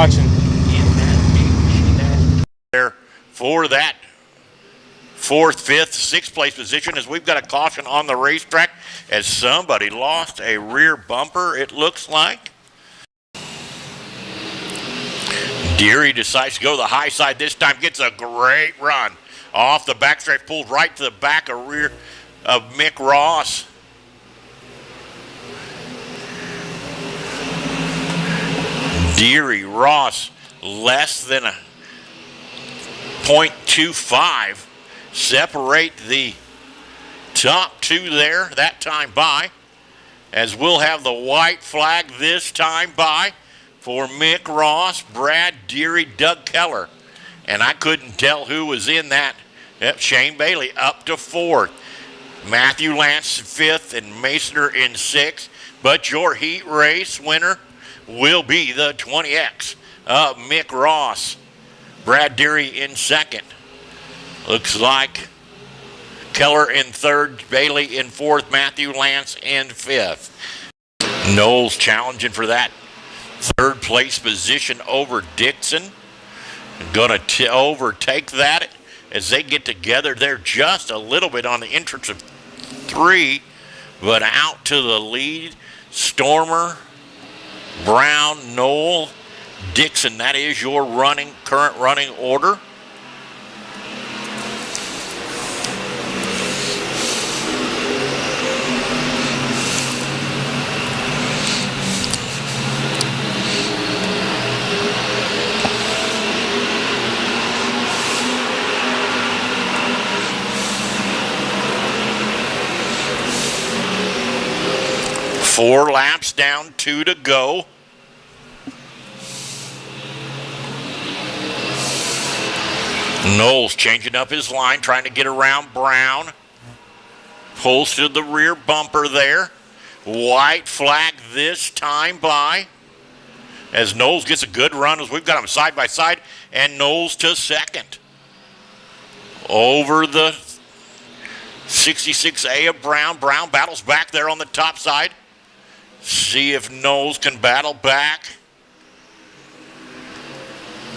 Caution. There for that fourth, fifth, sixth place position, as we've got a caution on the racetrack as somebody lost a rear bumper, it looks like. Deary decides to go to the high side this time, gets a great run off the backstretch, pulls right to the back of rear of Mick Ross. Deary, Ross, less than a 0.25 separate the top two there that time by, as we'll have the white flag this time by for Mick Ross, Brad Deary, Doug Keller. And I couldn't tell who was in that. Yep, Shane Bailey up to fourth. Matthew Lance fifth and Masoner in sixth. But your heat race winner will be the 20X of Mick Ross. Brad Deary in second. Looks like Keller in third, Bailey in fourth, Matthew Lance in fifth. Knowles challenging for that third place position over Dixon. Going to overtake that as they get together. They're just a little bit on the entrance of three, but out to the lead. Stormer, Brown, Knoll, Dixon. That is your current running order. Four laps down, 2 to go. Knowles changing up his line, trying to get around Brown. Pulls to the rear bumper there. White flag this time by, as Knowles gets a good run, as we've got them side by side, and Knowles to second. Over the 66A of Brown. Brown battles back there on the top side. See if Knowles can battle back.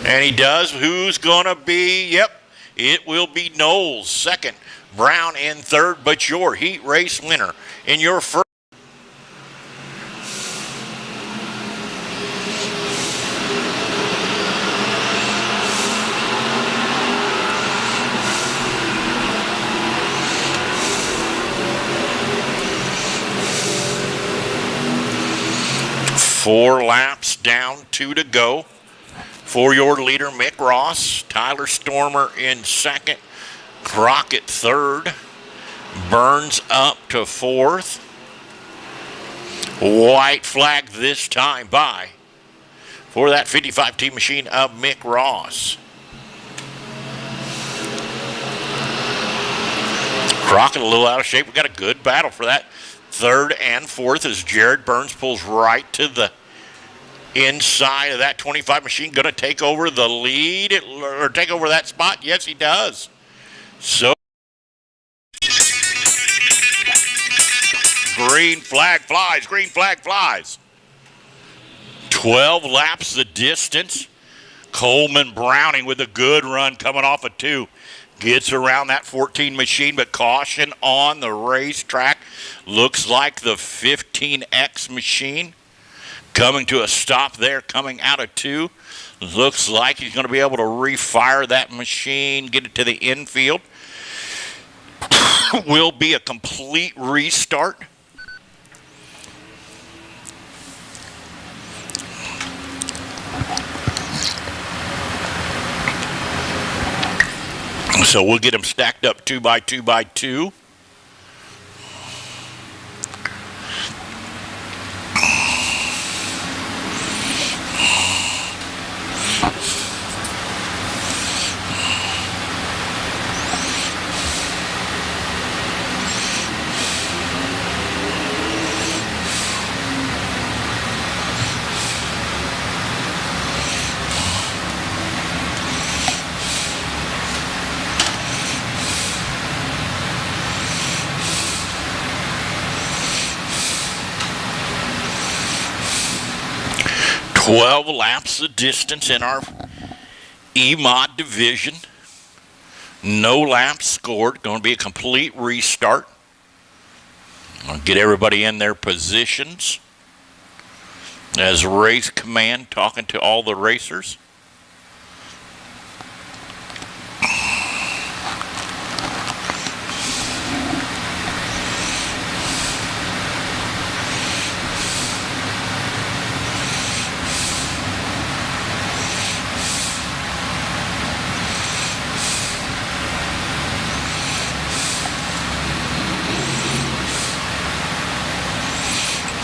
And he does. Who's going to be? Yep, it will be Knowles second. Brown in third, but your heat race winner in your first. Four laps down, 2 to go. For your leader, Mick Ross. Tyler Stormer in second. Crockett third. Burns up to fourth. White flag this time by for that 55T machine of Mick Ross. Crockett a little out of shape. We got a good battle for that third and fourth as Jared Burns pulls right to the inside of that 25 machine. Going to take over the lead or take over that spot. Yes, he does. So green flag flies. Green flag flies. 12 laps the distance. Coleman Browning with a good run coming off of 2. Gets around that 14 machine, but caution on the racetrack. Looks like the 15X machine coming to a stop there, coming out of 2. Looks like he's going to be able to refire that machine, get it to the infield. Will be a complete restart. So we'll get them stacked up 2 by 2 by 2. 12 laps the distance in our E-Mod division. No laps scored. Going to be a complete restart. I'll get everybody in their positions as race command talking to all the racers.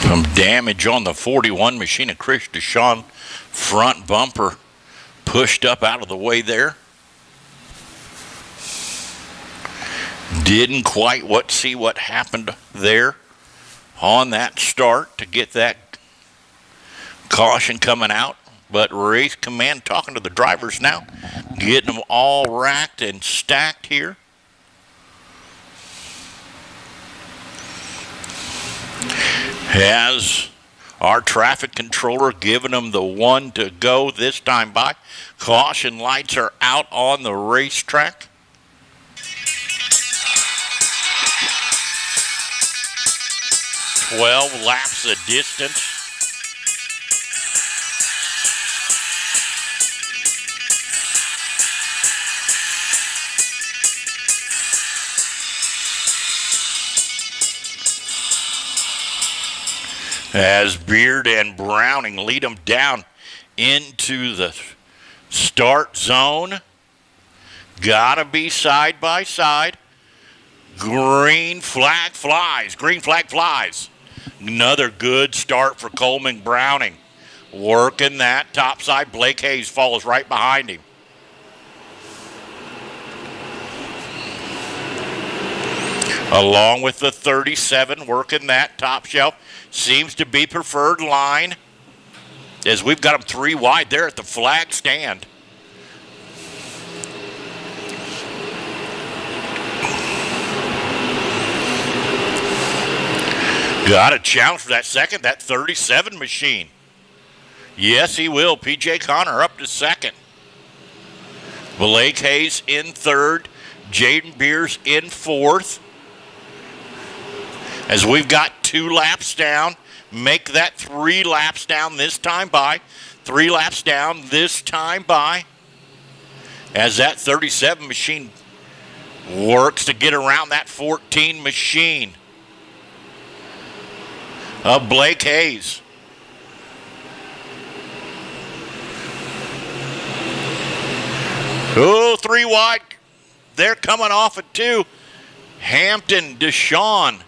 Some damage on the 41 machine of Chris Deshawn. Front bumper pushed up out of the way there. Didn't quite see what happened there on that start to get that caution coming out. But race command talking to the drivers now, getting them all racked and stacked here. Has our traffic controller given them the one to go this time by. Caution lights are out on the racetrack. "12 laps of distance." As Beard and Browning lead them down into the start zone. Gotta be side by side. Green flag flies. Green flag flies. Another good start for Coleman Browning. Working that top side. Blake Hayes follows right behind him. Along with the 37, working that top shelf. Seems to be preferred line, as we've got them 3 wide there at the flag stand. Got a challenge for that second, that 37 machine. Yes, he will. P.J. Connor up to second. Blake Hayes in third. Jaden Beers in fourth. As we've got 2 laps down, make that 3 laps down this time by. 3 laps down this time by. As that 37 machine works to get around that 14 machine of Blake Hayes. Oh, 3 wide. They're coming off at 2. Hampton, Deshawn,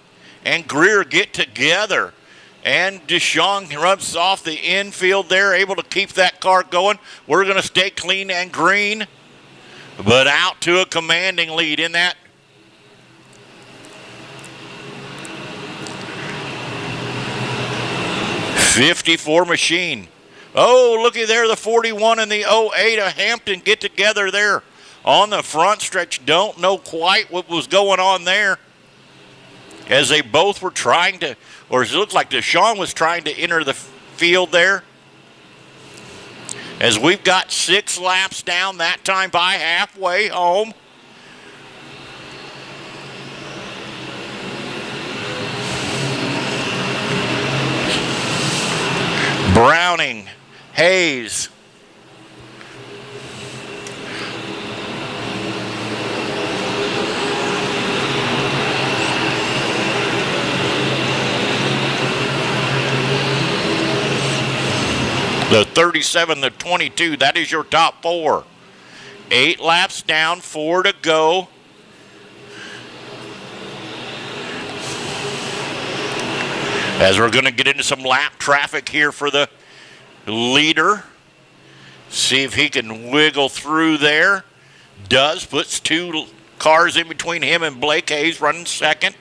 and Greer get together. And Deshawn runs off the infield there, able to keep that car going. We're going to stay clean and green, but out to a commanding lead in that. '54 machine. Oh, looky there, the 41 and the 08 of Hampton get together there on the front stretch. Don't know quite what was going on there, as they both were trying to, or it looked like Deshawn was trying to enter the field there. As we've got 6 laps down that time by, halfway home. Browning, Hayes. The 37, the 22, that is your top 4. 8 laps down, 4 to go. As we're going to get into some lap traffic here for the leader. See if he can wiggle through there. Does, puts 2 cars in between him and Blake Hayes running second.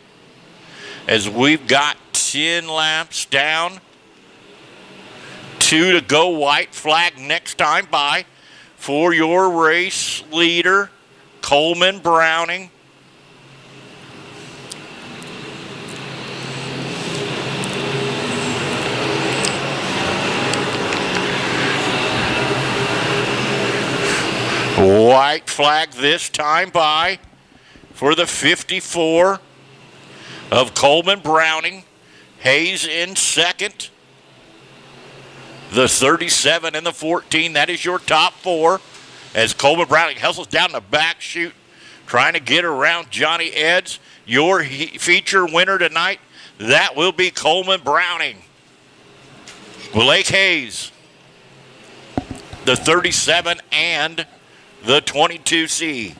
As we've got 10 laps down. 2 to go, white flag next time by for your race leader, Coleman Browning. White flag this time by for the 54 of Coleman Browning. Hayes in second. The 37 and the 14, that is your top four. As Coleman Browning hustles down the back chute, trying to get around Johnny Eds. Your feature winner tonight, that will be Coleman Browning. Blake Hayes, the 37 and the 22C.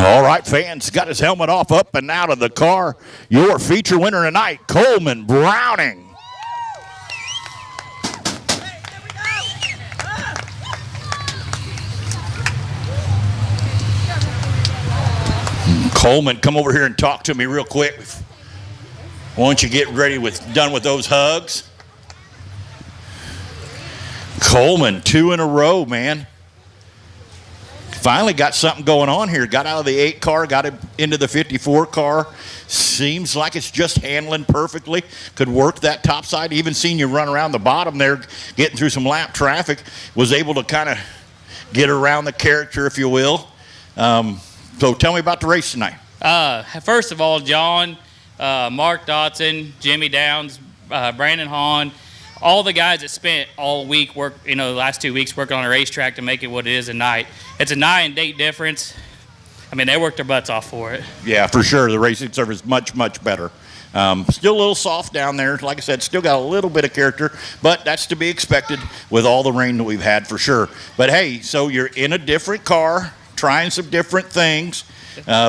All right, fans, got his helmet off, up and out of the car. Your feature winner tonight, Coleman Browning. Coleman, come over here and talk to me real quick. Why don't you get ready done with those hugs? Coleman, 2 in a row, man. Finally got something going on here. Got out of the 8 car, got it into the 54 car. Seems like it's just handling perfectly. Could work that top side. Even seen you run around the bottom there, getting through some lap traffic. Was able to kind of get around the character, if you will. So tell me about the race tonight. First of all, John, Mark Dotson, Jimmy Downs, Brandon Hahn, all the guys that spent all week the last 2 weeks working on a racetrack to make it what it is tonight. It's a night and day difference. I mean, they worked their butts off for it. Yeah, for sure. The racing surface much, much better. Still a little soft down there. Like I said, still got a little bit of character, but that's to be expected with all the rain that we've had for sure. But hey, so you're in a different car, trying some different things.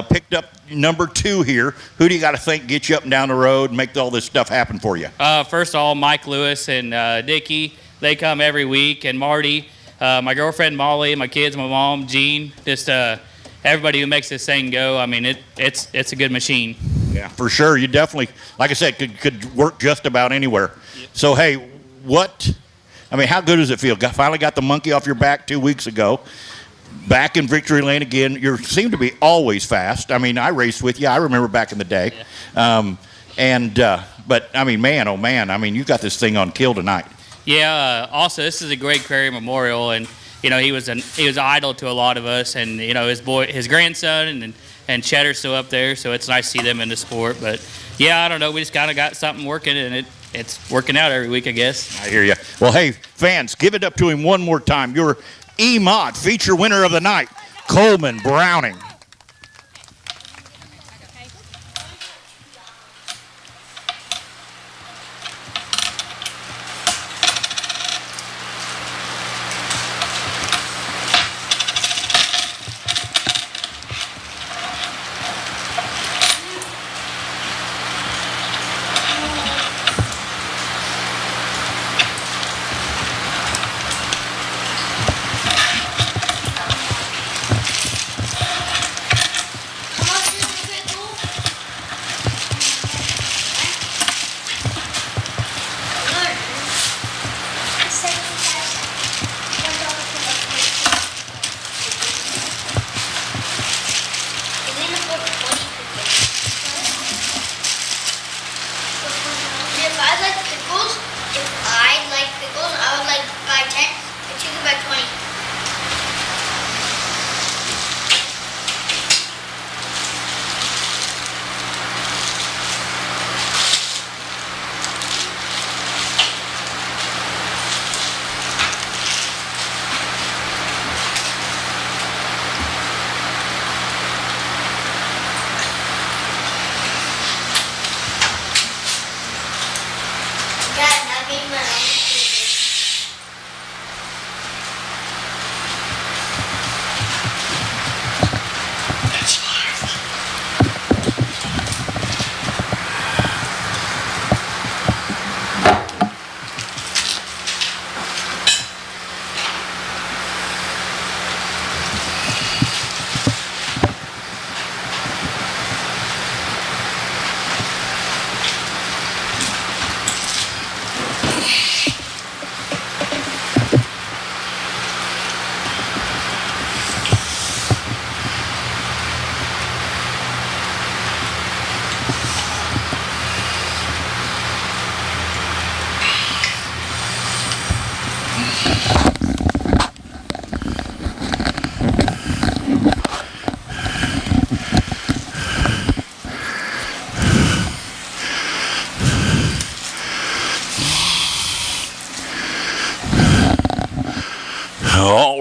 Picked up number 2 here. Who do you got to think get you up and down the road and make all this stuff happen for you? First of all, Mike Lewis and Dickie, they come every week, and Marty, my girlfriend Molly, my kids, my mom, Jean, just everybody who makes this thing go. I mean, it's a good machine. Yeah, for sure. You definitely, like I said, could work just about anywhere. Yep. So hey, how good does it feel? Finally got the monkey off your back 2 weeks ago. Back in victory lane again. You seem to be always fast. I mean, I raced with you. I remember back in the day. Yeah. But I mean, man, oh man. I mean, you got this thing on kill tonight. Yeah. Also, this is a great Querry memorial, and he was an idol to a lot of us, and his grandson and Cheddar's still up there, so it's nice to see them in the sport. But yeah, I don't know. We just kind of got something working, and it's working out every week, I guess. I hear you. Well, hey, fans, give it up to him one more time. Your E-Mod feature winner of the night, Coleman Browning.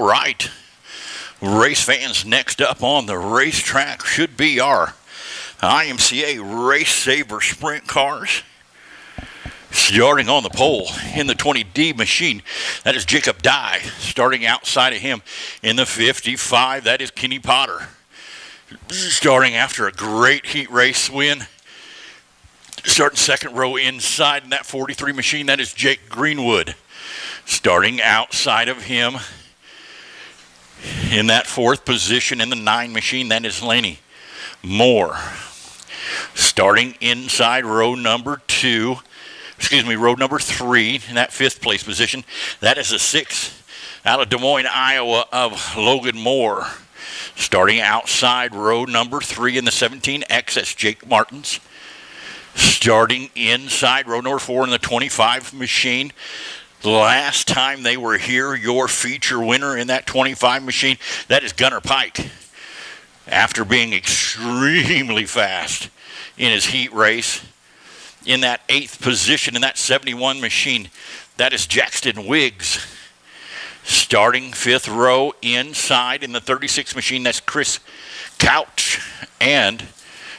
All right. Race fans, next up on the racetrack should be our IMCA Race Saver Sprint cars. Starting on the pole in the 20D machine, that is Jacob Dye. Starting outside of him in the 55, that is Kenny Potter. Starting after a great heat race win. Starting second row inside in that 43 machine, that is Jake Greenwood. Starting outside of him in that fourth position in the 9 machine, that is Laney Moore. Starting inside row number 3 in that 5th place position, that is the 6 out of Des Moines, Iowa of Logan Moore. Starting outside row number 3 in the 17X, that's Jake Martins. Starting inside row number 4 in the 25 machine, the last time they were here, your feature winner in that 25 machine, that is Gunnar Pike. After being extremely fast in his heat race, in that 8th position in that 71 machine, that is Jackson Wiggs. Starting 5th row inside in the 36 machine, that's Chris Couch. And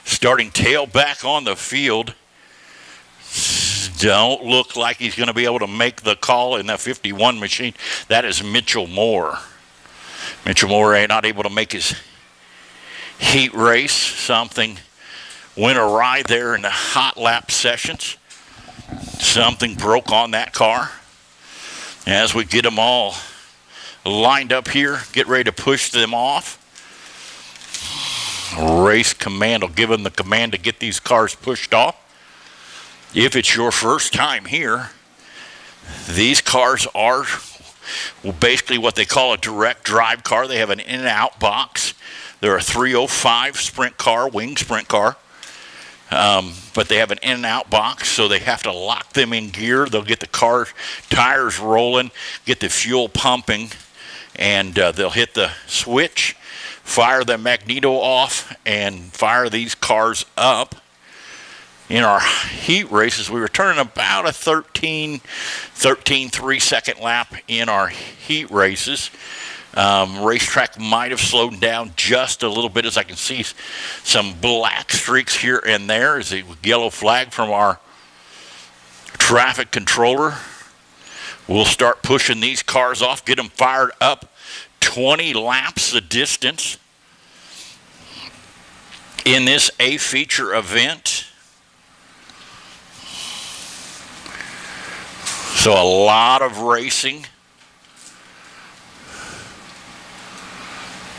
starting tailback on the field, don't look like he's going to be able to make the call in that 51 machine, that is Mitchell Moore. Mitchell Moore not able to make his heat race. Something went awry there in the hot lap sessions. Something broke on that car. As we get them all lined up here, get ready to push them off. Race command will give them the command to get these cars pushed off. If it's your first time here, these cars are basically what they call a direct drive car. They have an in and out box. They're a 305 sprint car, wing sprint car. But they have an in and out box, so they have to lock them in gear. They'll get the car tires rolling, get the fuel pumping, and they'll hit the switch, fire the magneto off, and fire these cars up. In our heat races, we were turning about a 13 3-second lap in our heat races. Racetrack might have slowed down just a little bit, as I can see some black streaks here and there as a yellow flag from our traffic controller. We'll start pushing these cars off, get them fired up. 20 laps the distance in this A feature event. So a lot of racing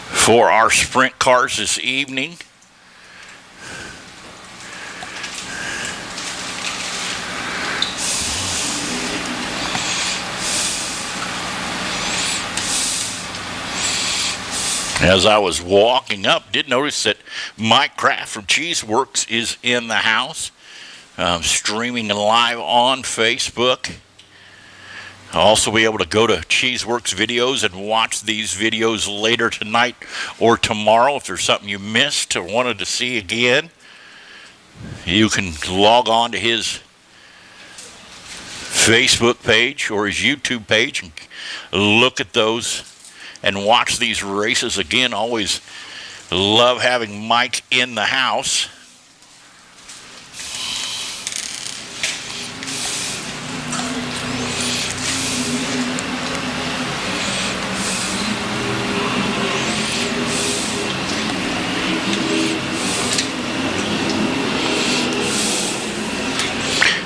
for our sprint cars this evening. As I was walking up, did notice that Mike Kraft from Cheeseworks is in the house, streaming live on Facebook. I'll also be able to go to Cheeseworks videos and watch these videos later tonight or tomorrow. If there's something you missed or wanted to see again, you can log on to his Facebook page or his YouTube page and look at those and watch these races again. Always love having Mike in the house.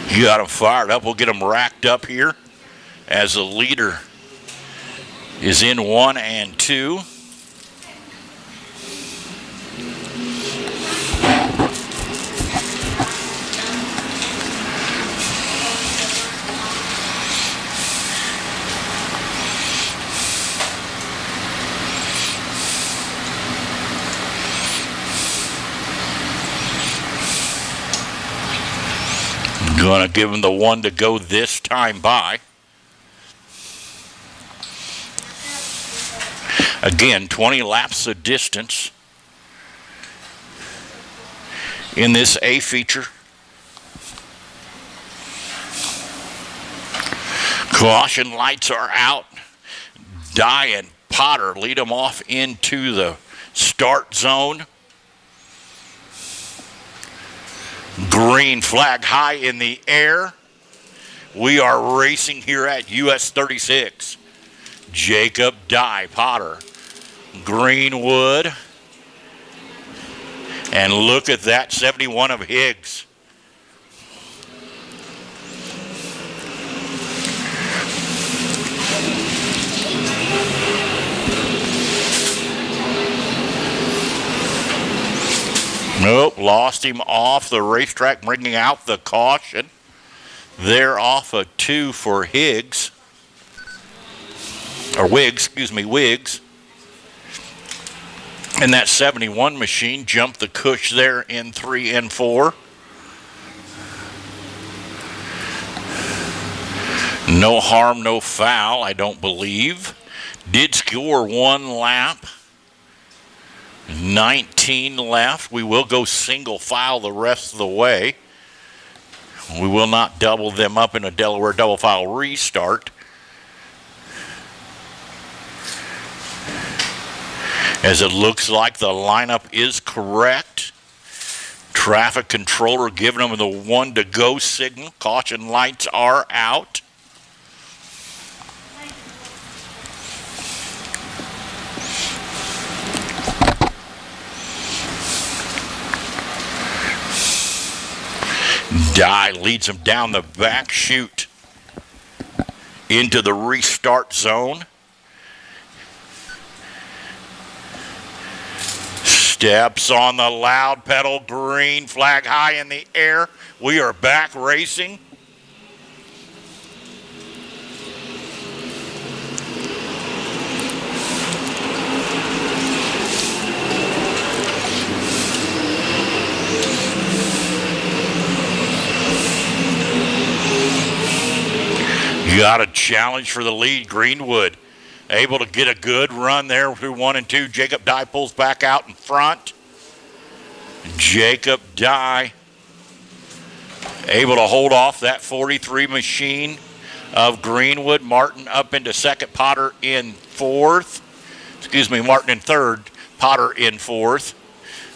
You got them fired up. We'll get them racked up here as the leader is in 1 and 2. Going to give him the one to go this time by. Again, 20 laps of distance in this A feature. Caution lights are out. Dye and Potter lead them off into the start zone. Green flag high in the air. We are racing here at US 36. Jacob Dye, Potter, Greenwood. And look at that, 71 of Higgs. Nope, lost him off the racetrack, bringing out the caution. They're off a 2 for Higgs. Or Wiggs, Wiggs. And that 71 machine jumped the Cush there in 3 and 4. No harm, no foul, I don't believe. Did score 1 lap. 19 left. We will go single file the rest of the way. We will not double them up in a Delaware double file restart. As it looks like the lineup is correct. Traffic controller giving them the 1 to go signal. Caution lights are out. Dye leads him down the back chute into the restart zone. Steps on the loud pedal, green flag high in the air. We are back racing. Got a challenge for the lead, Greenwood. Able to get a good run there through 1 and 2. Jacob Dye pulls back out in front. Jacob Dye able to hold off that 43 machine of Greenwood. Martin up into second, Potter in fourth. Martin in third, Potter in fourth.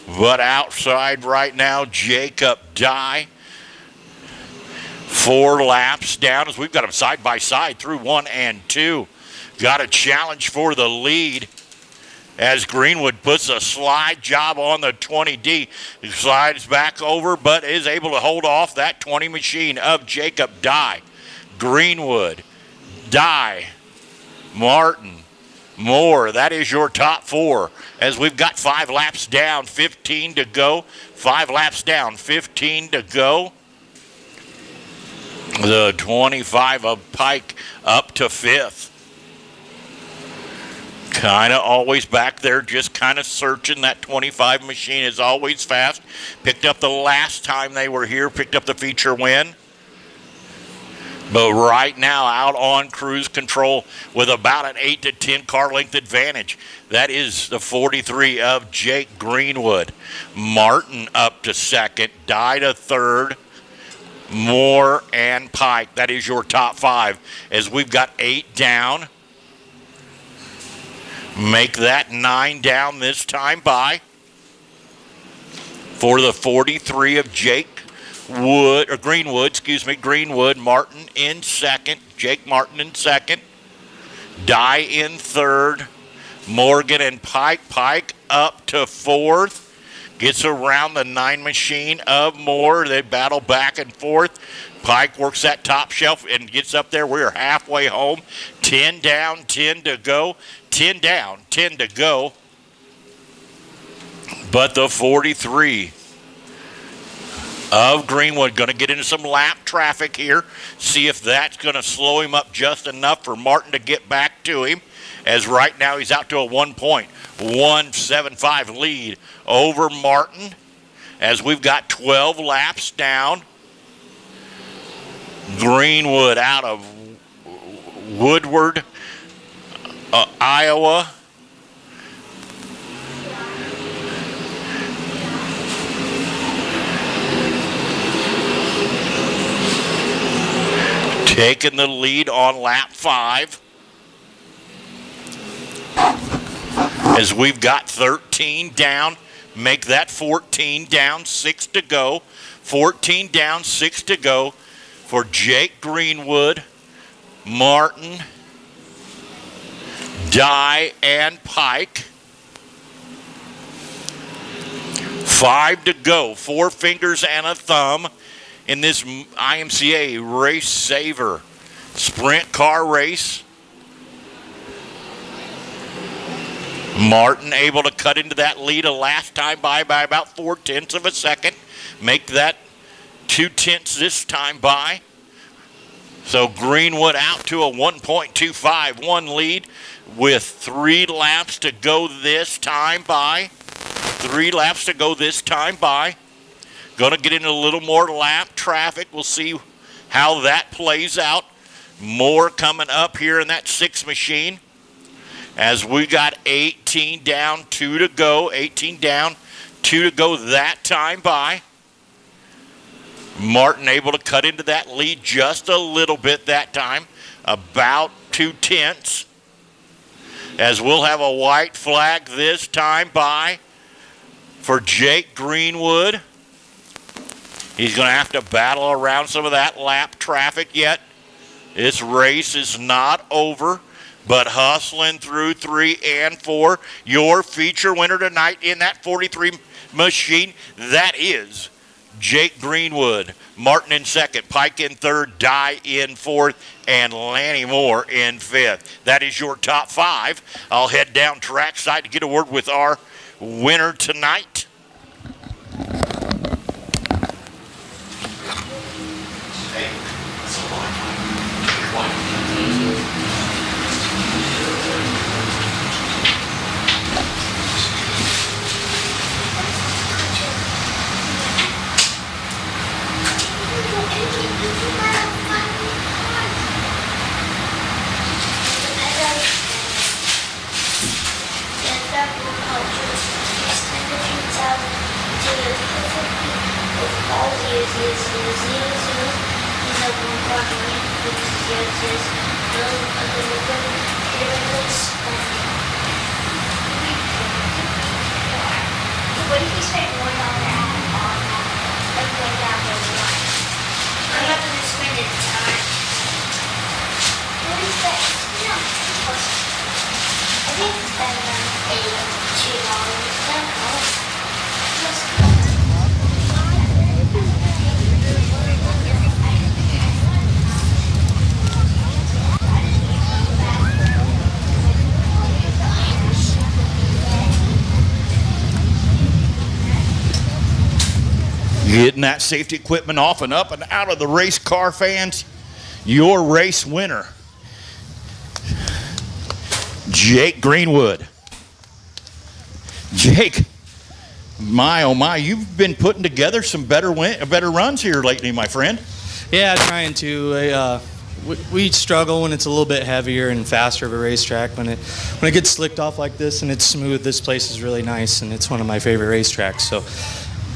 But outside right now, Jacob Dye. 4 laps down as we've got them side by side through 1 and 2. Got a challenge for the lead as Greenwood puts a slide job on the 20D. He slides back over but is able to hold off that 20 machine of Jacob Dye. Greenwood, Dye, Martin, Moore. That is your top 4 as we've got 5 laps down, 15 to go. 5 laps down, 15 to go. The 25 of Pike up to 5th. Kind of always back there, just kind of searching. That 25 machine is always fast. Picked up the last time they were here, picked up the feature win. But right now out on cruise control with about an 8 to 10 car length advantage. That is the 43 of Jake Greenwood. Martin up to second, Dye to third. Moore and Pike. That is your top 5 as we've got 8 down. Make that 9 down this time by. For the 43 of Greenwood, Martin in second. Jake Martin in second. Dye in third. Morgan and Pike. Pike up to fourth. Gets around the 9 machine of Moore. They battle back and forth. Pike works that top shelf and gets up there. We're halfway home. 10 down, 10 to go. 10 down, 10 to go. But the 43 of Greenwood going to get into some lap traffic here. See if that's going to slow him up just enough for Martin to get back to him. As right now he's out to a 1.175 lead over Martin. As we've got 12 laps down. Greenwood out of Woodward, Iowa. Taking the lead on lap 5. as we've got 13 down. Make that 14 down, 6 to go. 14 down, 6 to go for Jake Greenwood, Martin, Dye, and Pike. 5 to go. 4 fingers and a thumb in this IMCA Race Saver sprint car race. Martin able to cut into that lead a last time by about 0.4 of a second. Make that 0.2 this time by. So Greenwood out to a 1.251 lead with 3 laps to go this time by. 3 laps to go this time by. Going to get into a little more lap traffic. We'll see how that plays out. More coming up here in that 6 machine. As we got 18 down, 2 to go. 18 down, 2 to go that time by. Martin able to cut into that lead just a little bit that time. About 0.2. As we'll have a white flag this time by for Jake Greenwood. He's going to have to battle around some of that lap traffic yet. This race is not over, but hustling through 3 and 4. Your feature winner tonight in that 43 machine, that is Jake Greenwood. Martin in second, Pike in third, Dye in fourth, and Lanny Moore in fifth. That is your top 5. I'll head down trackside to get a word with our winner tonight. What if you spend $1 on like going down those lines? I'm not going to spend it time. What is that? No, I think it's better than $2. I don't know. Getting that safety equipment off and up and out of the race car, fans. Your race winner, Jake Greenwood. Jake, my oh my, you've been putting together some better runs here lately, my friend. Yeah, trying to. We struggle when it's a little bit heavier and faster of a racetrack. When it gets slicked off like this and it's smooth, this place is really nice, and it's one of my favorite racetracks. So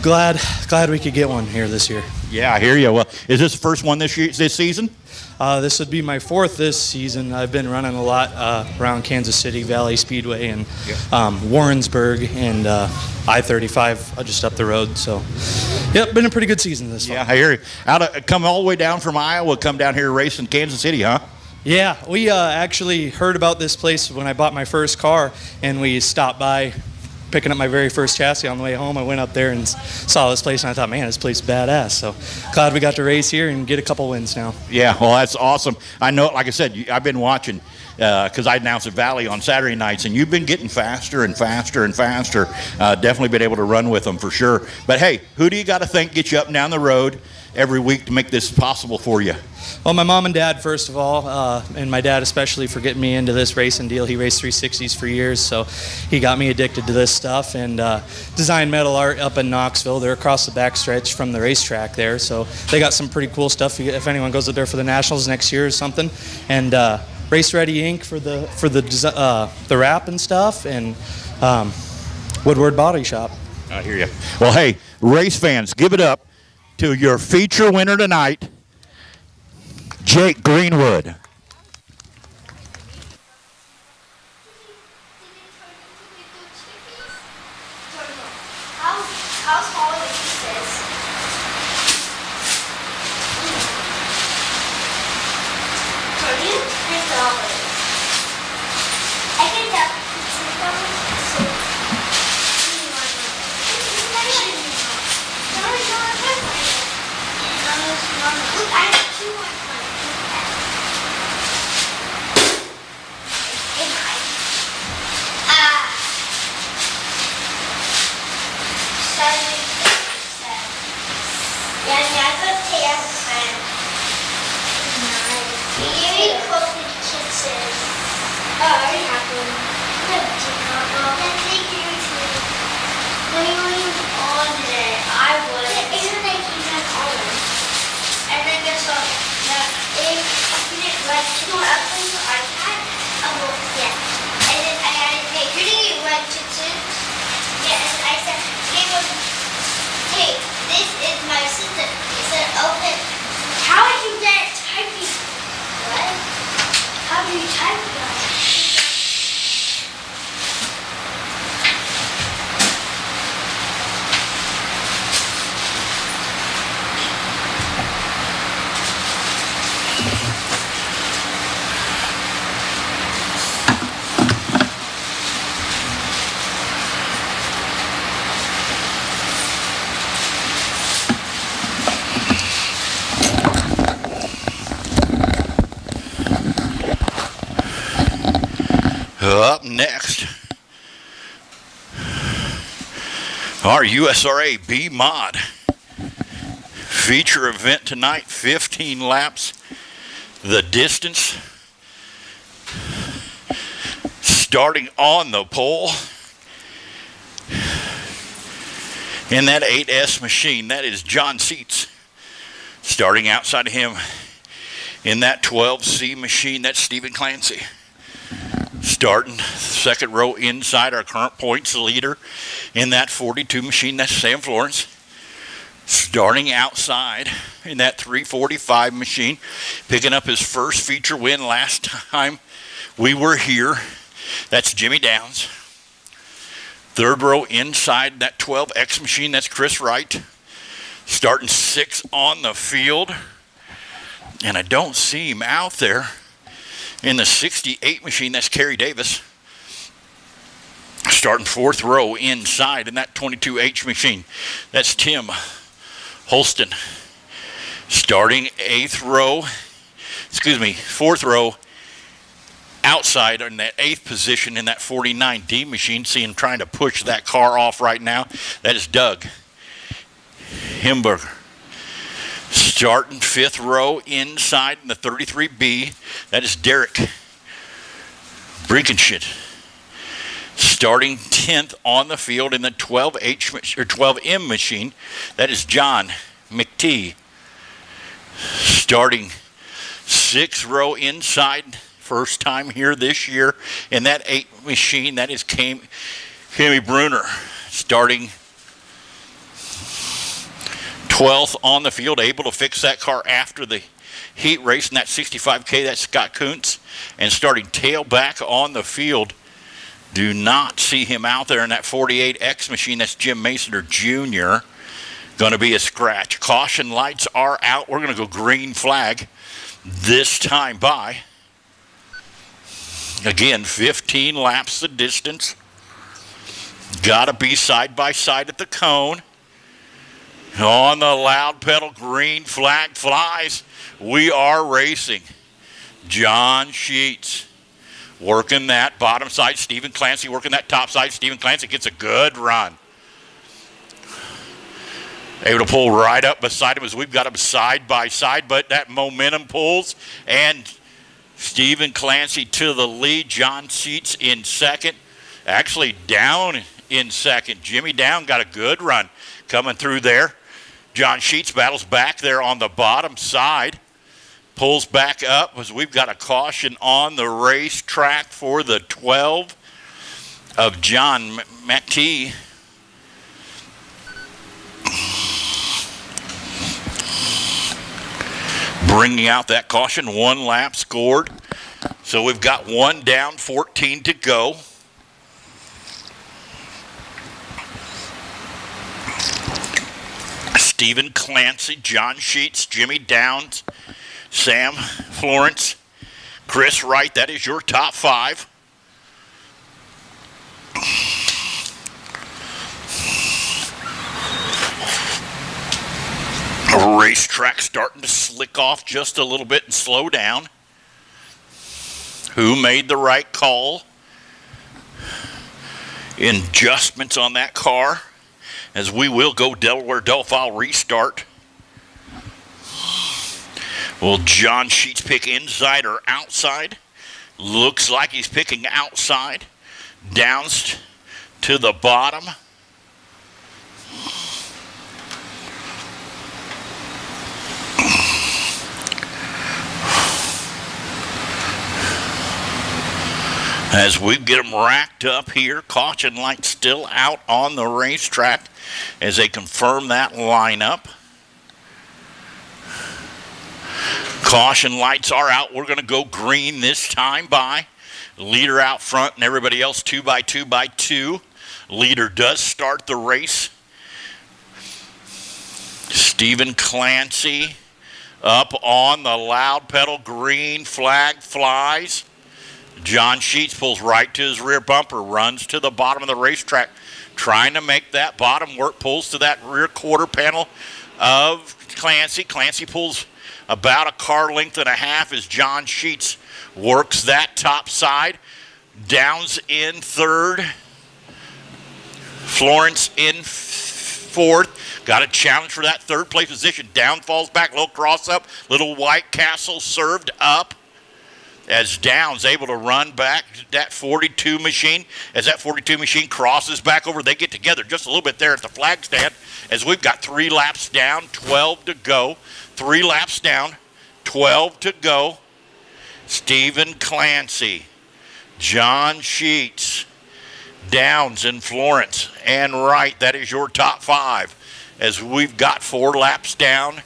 glad we could get one here this year. Yeah, I hear you. Well, is this the first one this season? This would be my 4th this season. I've been running a lot around Kansas City, Valley Speedway, and Warrensburg, and I-35 just up the road. So, yep, been a pretty good season this far. Yeah, I hear you. Come all the way down from Iowa, come down here to race in Kansas City, huh? Yeah, we actually heard about this place when I bought my first car, and we stopped by picking up my very first chassis on the way home. I went up there and saw this place, and I thought, man, this place is badass. So glad we got to race here and get a couple wins now. Yeah, well, that's awesome. I know, like I said, I've been watching because I announced at Valley on Saturday nights, and you've been getting faster and faster and faster. Definitely been able to run with them for sure. But, hey, who do you got to think get you up and down the road every week to make this possible for you? Well, my mom and dad, first of all, and my dad especially for getting me into this racing deal. He raced 360s for years, so he got me addicted to this stuff. And Design Metal Art up in Knoxville, they're across the backstretch from the racetrack there, so they got some pretty cool stuff if anyone goes up there for the Nationals next year or something. And Race Ready Inc. for the wrap and stuff, and Woodward Body Shop. I hear you. Well, hey, race fans, give it up to your feature winner tonight, Jake Greenwood. Look, I have 2 on my This is my assistant. It said open. How did you get it typing? What? How do you type that? Up next, our USRA B Mod feature event tonight, 15 laps. The distance starting on the pole in that 8S machine. That is John Seats. Starting outside of him in that 12C machine, that's Stephen Clancy. Starting second row inside our current points leader in that 42 machine, that's Sam Florence. Starting outside in that 345 machine, picking up his first feature win last time we were here, that's Jimmy Downs. Third row inside that 12X machine, that's Chris Wright. Starting 6th on the field, and I don't see him out there. In the 68 machine, that's Querry Davis. Starting 4th row inside in that 22H machine, that's Tim Holston. Starting 4th row outside in that 8th position in that 49D machine. See him trying to push that car off right now. That is Doug Himberger. Starting 5th row inside in the 33B, that is Derek Brinkenshit. Starting 10th on the field in the 12M machine, that is John McTee. Starting 6th row inside, first time here this year in that 8 machine, that is Cammy Bruner. Starting 12th on the field, able to fix that car after the heat race in that 65K, that's Scott Kuntz. And starting tailback on the field, do not see him out there in that 48X machine, that's Jim Mason Jr. Going to be a scratch. Caution lights are out. We're going to go green flag this time by. Again, 15 laps the distance. Got to be side by side at the cone. On the loud pedal, green flag flies. We are racing. John Sheets working that bottom side. Stephen Clancy working that top side. Stephen Clancy gets a good run. Able to pull right up beside him as we've got him side by side, but that momentum pulls, and Stephen Clancy to the lead. John Sheets in second. Actually down in second. Jimmy Down got a good run coming through there. John Sheets battles back there on the bottom side. Pulls back up as we've got a caution on the racetrack for the 12 of John McTee. Bringing out that caution, 1 lap scored. So we've got 1 down, 14 to go. Stephen Clancy, John Sheets, Jimmy Downs, Sam Florence, Chris Wright. That is your top 5. Racetrack starting to slick off just a little bit and slow down. Who made the right call? Adjustments on that car as we will go Delaware Delphile restart. Will John Sheets pick inside or outside? Looks like he's picking outside. Downs to the bottom. As we get them racked up here, caution light still out on the racetrack as they confirm that lineup. Caution lights are out. We're going to go green this time by. Leader out front and everybody else 2 by 2 by 2. Leader does start the race. Stephen Clancy up on the loud pedal. Green flag flies. John Sheets pulls right to his rear bumper, runs to the bottom of the racetrack, trying to make that bottom work, pulls to that rear quarter panel of Clancy. Clancy pulls about a car length and a half as John Sheets works that top side. Downs in third. Florence in fourth. Got a challenge for that third place position. Down falls back, little cross up, little White Castle served up. As Downs able to run back that 42 machine. As that 42 machine crosses back over, they get together just a little bit there at the flag stand as we've got 3 laps down, 12 to go. 3 laps down, 12 to go. Stephen Clancy, John Sheets, Downs and Florence and Wright. That is your top 5 as we've got 4 laps down,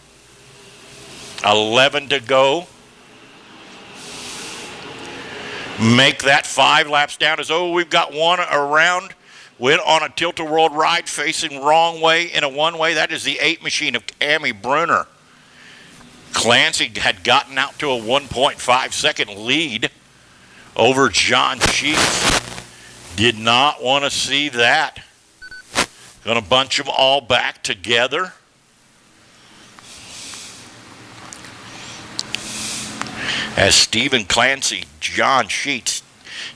11 to go. Make that 5 laps down as we've got one around. Went on a tilt-a-world ride facing wrong way in a one-way. That is the 8 machine of Cammy Bruner. Clancy had gotten out to a 1.5 second lead over John Sheets. Did not want to see that. Going to bunch them all back together. As Stephen Clancy, John Sheets,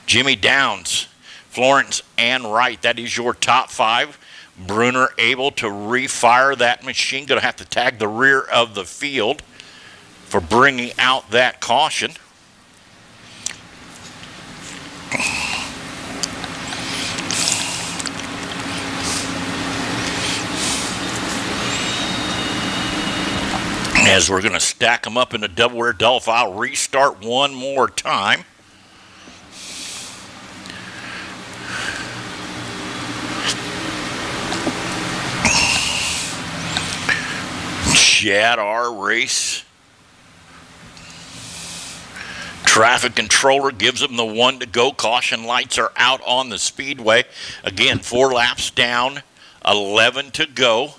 Jimmy Downs, Florence and Wright. That is your top 5. Bruner able to refire that machine. Going to have to tag the rear of the field for bringing out that caution. As we're going to stack them up in the Delaware Delphile restart one more time. Chad R. Race. Traffic controller gives them the 1 to go. Caution lights are out on the speedway. Again, 4 laps down, 11 to go.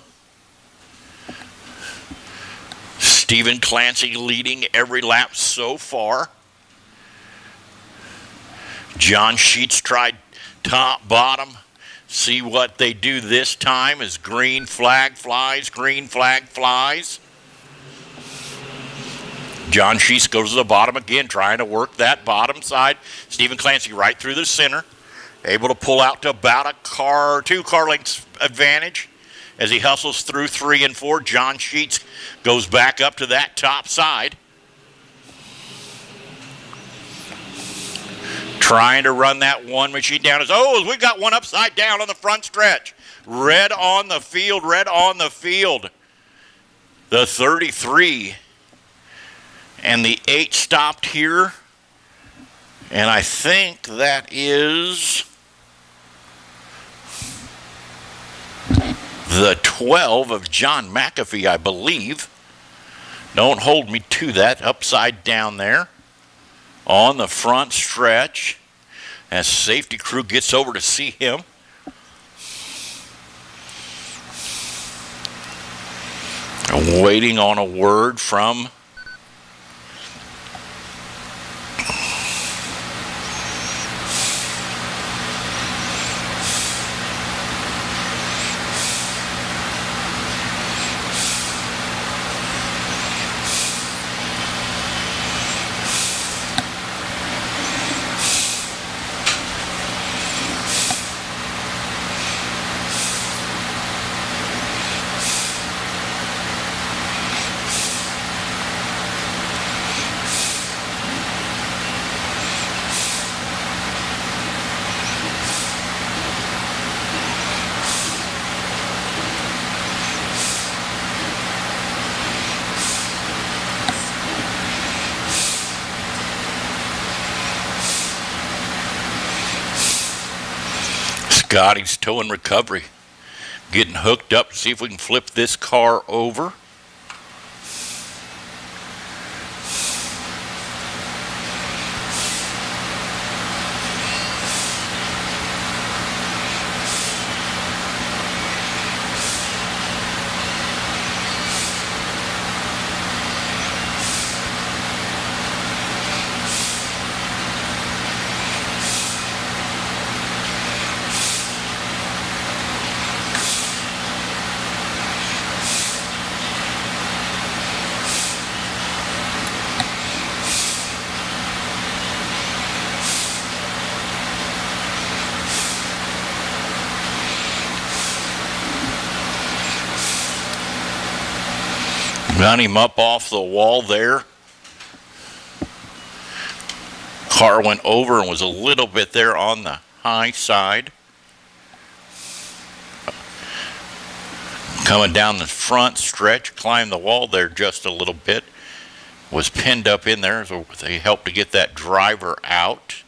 Stephen Clancy leading every lap so far. John Sheets tried top, bottom. See what they do this time as green flag flies, green flag flies. John Sheets goes to the bottom again, trying to work that bottom side. Stephen Clancy right through the center. Able to pull out to about a 2 car lengths advantage. As he hustles through 3 and 4, John Sheets goes back up to that top side. Trying to run that one machine down. As we've got one upside down on the front stretch. Red on the field, red on the field. The 33 and the 8 stopped here. And I think that is the 12 of John McAfee, I believe. Don't hold me to that. Upside down there on the front stretch as safety crew gets over to see him. Waiting on a word from Scotty's tow and recovery. Getting hooked up to see if we can flip this car over. Got him up off the wall there. Car went over and was a little bit there on the high side. Coming down the front stretch, climbed the wall there just a little bit. Was pinned up in there, so they helped to get that driver out.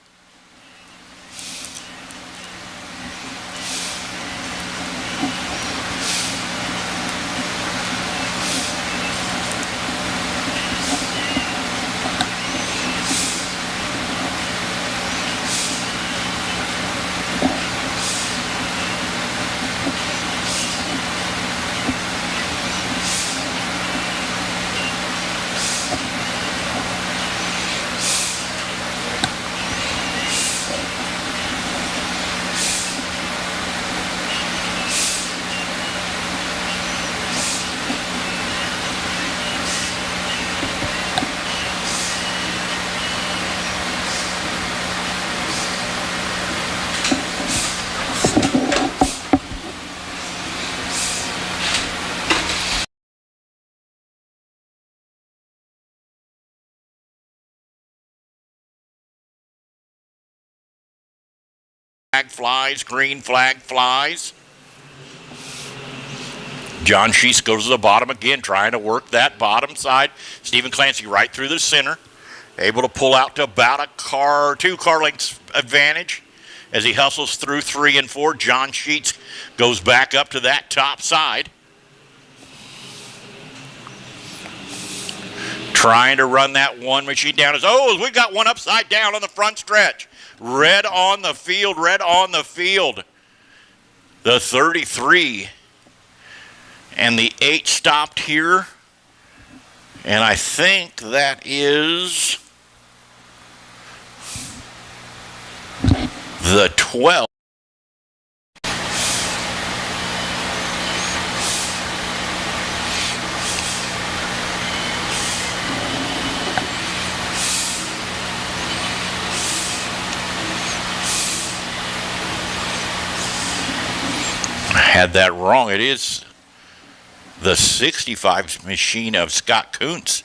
Flag flies, green flag flies. John Sheets goes to the bottom again, trying to work that bottom side. Stephen Clancy right through the center, able to pull out to about two car lengths advantage as he hustles through 3 and 4. John Sheets goes back up to that top side, trying to run that one machine down. We got one upside down on the front stretch. Red on the field, red on the field. The 33 and the 8 stopped here. And I think that is the 12. Had that wrong. It is the 65 machine of Scott Kuntz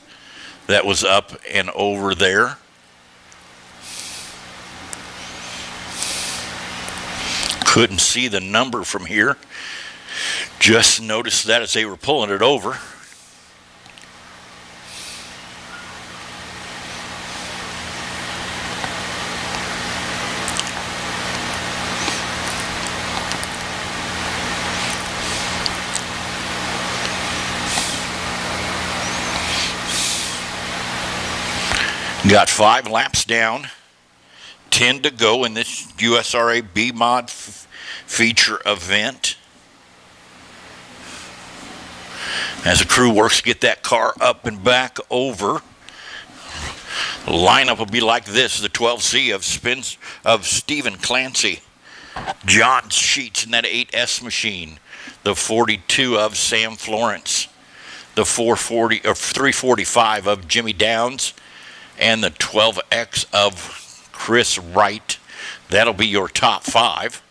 that was up and over there. Couldn't see the number from here. Just noticed that as they were pulling it over. Got 5 laps down, 10 to go in this USRA B-Mod feature event. As the crew works to get that car up and back over. The lineup will be like this: the 12C of Stephen Clancy, John Sheets in that 8S machine, the 42 of Sam Florence, the 345 of Jimmy Downs, and the 12X of Chris Wright. That'll be your top 5.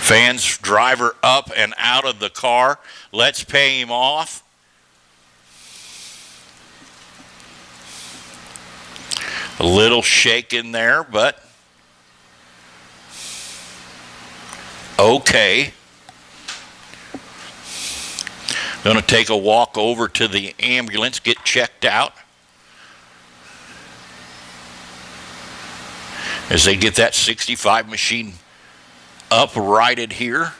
Fans, driver up and out of the car. Let's pay him off. A little shake in there, but okay. Going to take a walk over to the ambulance, get checked out. as they get that 65 machine uprighted here.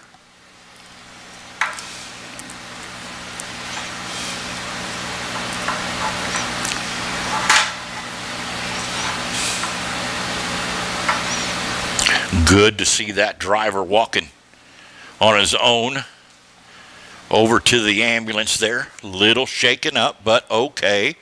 Good to see that driver walking on his own over to the ambulance there. Little shaken up, but okay.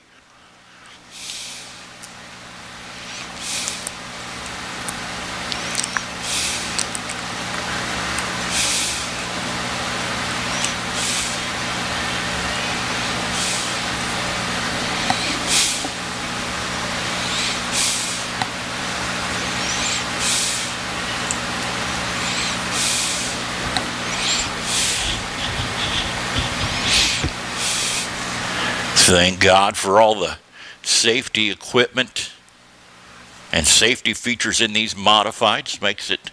Thank God for all the safety equipment and safety features in these modifieds. Makes it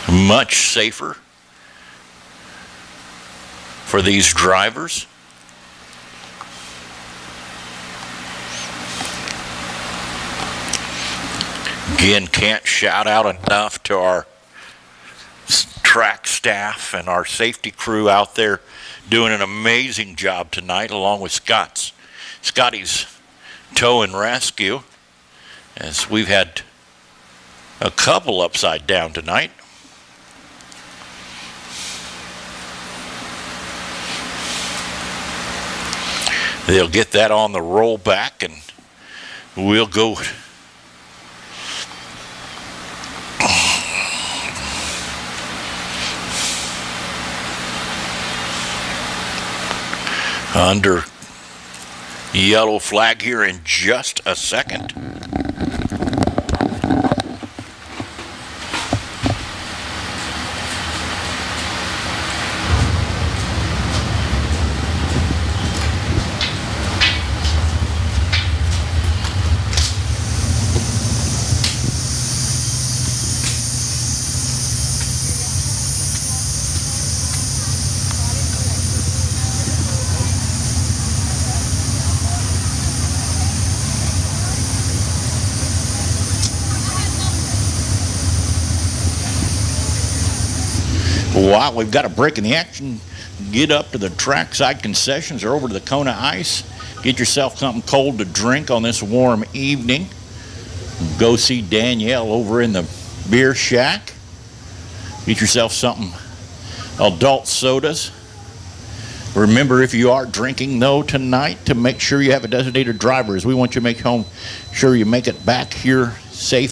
much safer for these drivers. Again, can't shout out enough to our track staff and our safety crew out there doing an amazing job tonight, along with Scotty's tow and rescue, as we've had a couple upside down tonight. They'll get that on the rollback, and we'll go under yellow flag here in just a second. While we've got a break in the action, get up to the trackside concessions or over to the Kona Ice. Get yourself something cold to drink on this warm evening. Go see Danielle over in the beer shack. Get yourself something adult sodas. Remember, if you are drinking, though, tonight, to make sure you have a designated driver, as we want you to make sure you make it back here safe.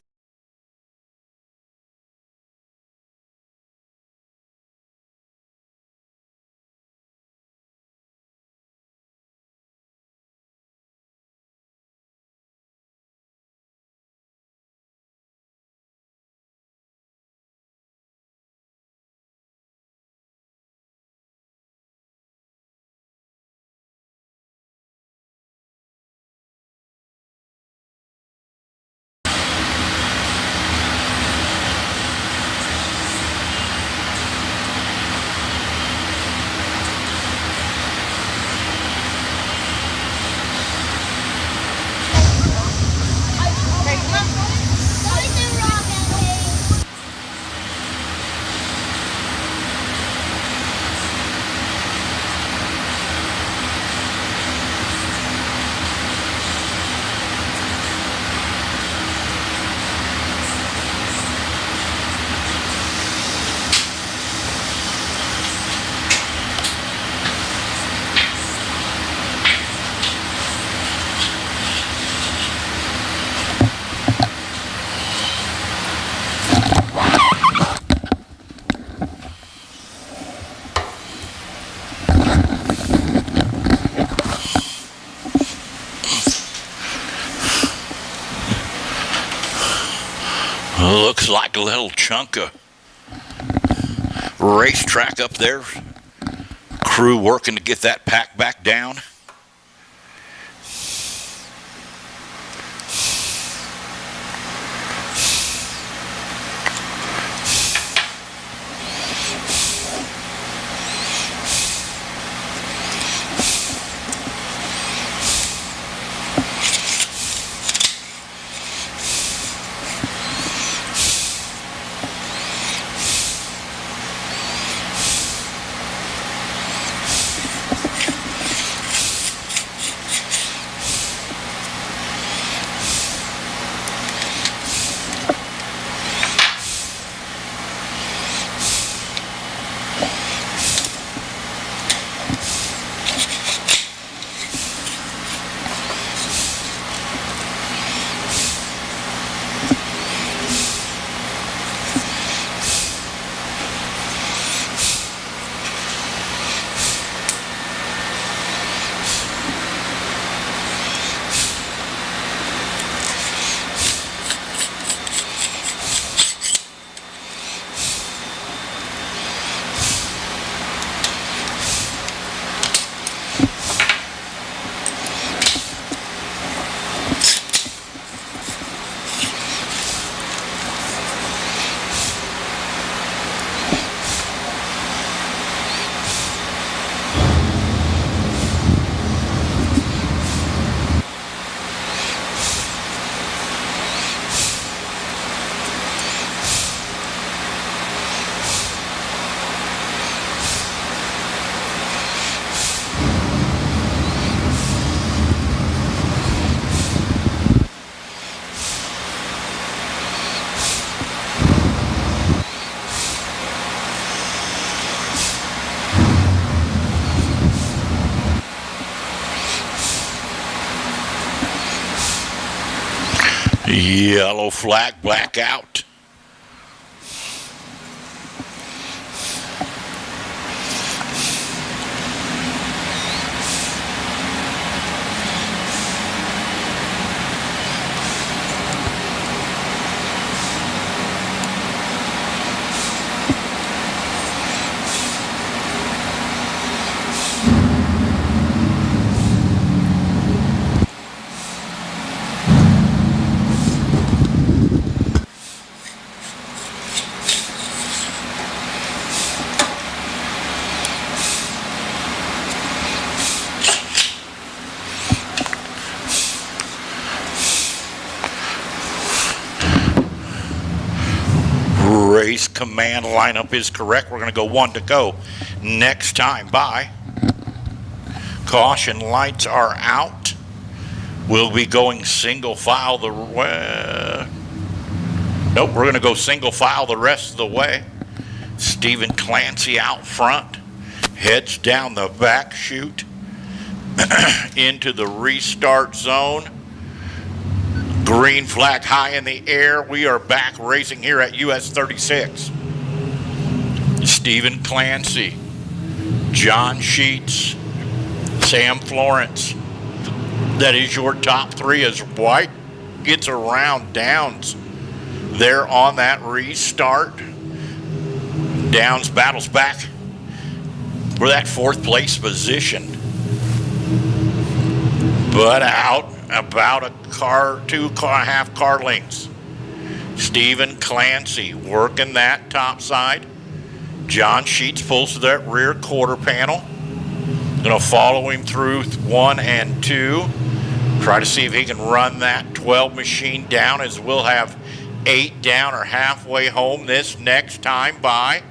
Looks like a little chunk of racetrack up there. Crew working to get that pack back down. Yellow flag, black out. Race command lineup is correct. We're going to go 1 to go. Next time by. Caution lights are out. We'll be going single file nope, we're going to go single file the rest of the way. Stephen Clancy out front. Heads down the back chute into the restart zone. Green flag high in the air. We are back racing here at US 36. Stephen Clancy, John Sheets, Sam Florence. That is your top 3 as White gets around Downs there on that restart. Downs battles back for that 4th place position, but out about a car, 2.5 car lengths. Stephen Clancy working that top side. John Sheets pulls to that rear quarter panel. Gonna follow him through 1 and 2. Try to see if he can run that 12 machine down, as we'll have 8 down or halfway home this next time by.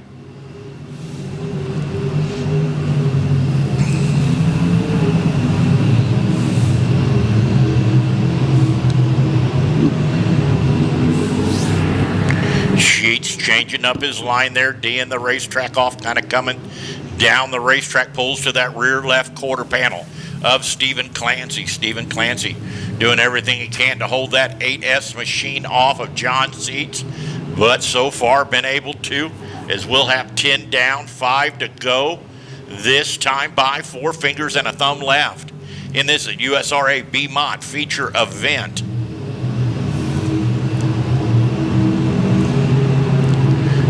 Sheets changing up his line there, D'ing the racetrack off, kind of coming down the racetrack, pulls to that rear left quarter panel of Stephen Clancy. Stephen Clancy doing everything he can to hold that 8S machine off of John Sheets, but so far been able to, as we'll have 10 down, 5 to go. This time by 4 fingers and a thumb left in this USRA B-Mod feature event.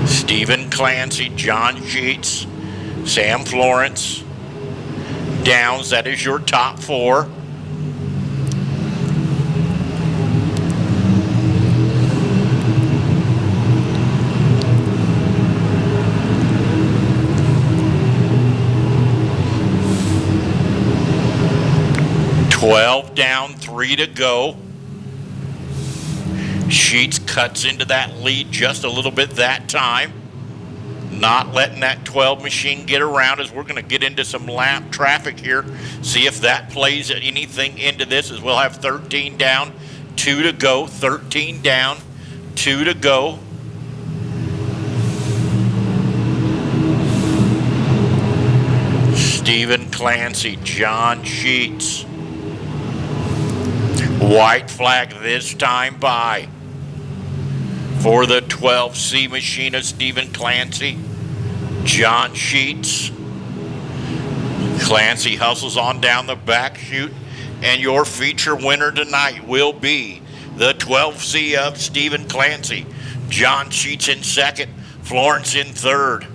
Stephen Clancy, John Sheets, Sam Florence, Downs, that is your top 4. Down, 3 to go. Sheets cuts into that lead just a little bit that time. Not letting that 12 machine get around, as we're going to get into some lap traffic here. See if that plays anything into this, as we'll have 13 down, 2 to go. 13 down, 2 to go. Stephen Clancy, John Sheets. White flag this time by for the 12C machine of Stephen Clancy, John Sheets. Clancy hustles on down the back chute, and your feature winner tonight will be the 12C of Stephen Clancy. John Sheets in 2nd, Florence in 3rd,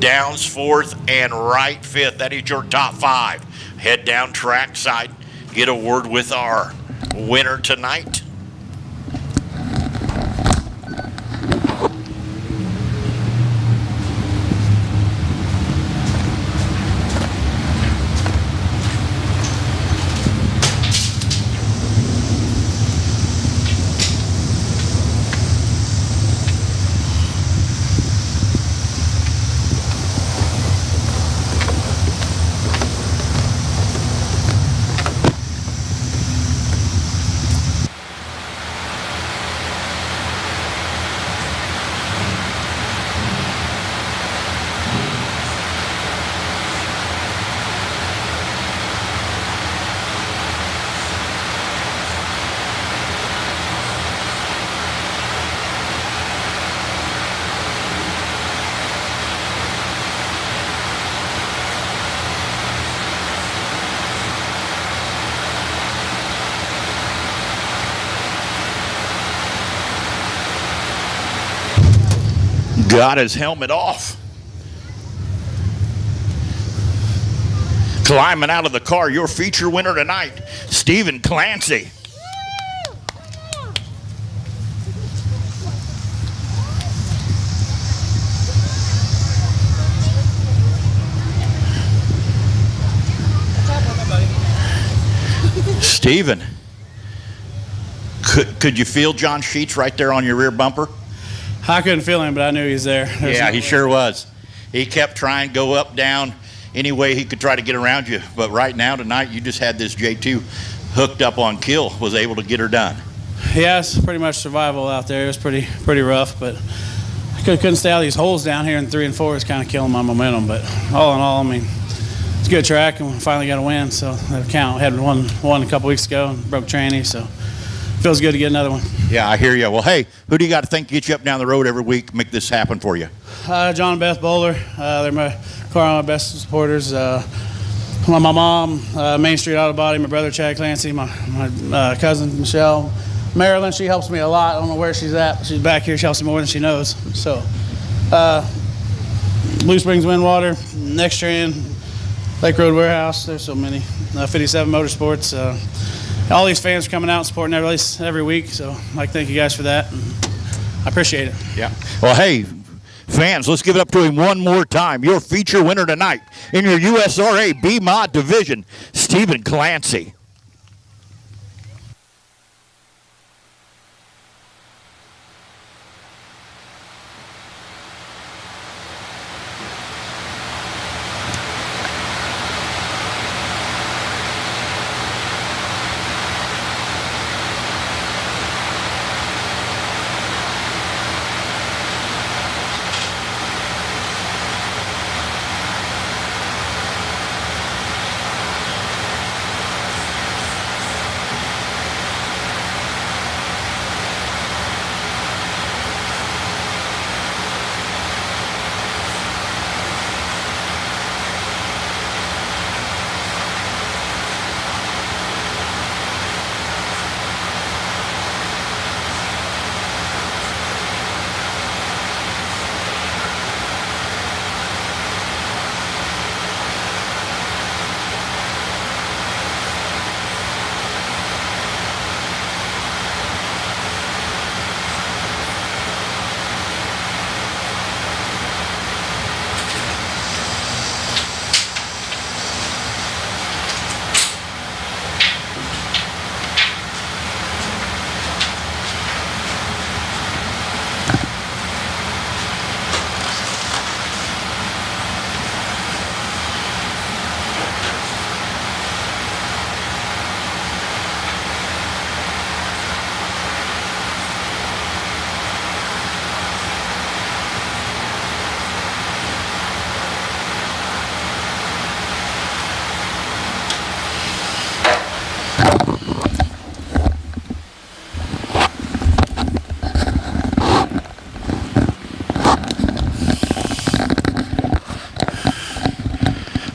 Downs 4th, and Wright 5th. That is your top 5. Head down track side, get a word with our winner tonight. got his helmet off. Climbing out of the car, your feature winner tonight, Stephen Clancy. Stephen, could you feel John Sheets right there on your rear bumper? I couldn't feel him, but I knew he was there. Yeah, he sure was. He kept trying to go up, down, any way he could try to get around you. But right now, tonight, you just had this J2 hooked up on kill, was able to get her done. Yeah, it's pretty much survival out there. It was pretty rough, but I couldn't stay out of these holes down here in 3 and 4. It's kind of killing my momentum. But all in all, I mean, it's a good track, and we finally got a win, so that count. We had one a couple weeks ago and broke tranny, so feels good to get another one. Yeah, I hear you. Well, hey, who do you got to think to get you up down the road every week, make this happen for you? John and Beth Bowler. They're my my best supporters. My mom, Main Street Auto Body, my brother Chad Clancy, my cousin Michelle. Marilyn, she helps me a lot. I don't know where she's at, but she's back here. She helps me more than she knows. So, Blue Springs Windwater, Next Trend, Lake Road Warehouse. There's so many. 57 Motorsports. All these fans are coming out and supporting every week. So I'd like to thank you guys for that. And I appreciate it. Yeah. Well, hey, fans, let's give it up to him one more time. Your feature winner tonight in your USRA B-Mod division, Stephen Clancy.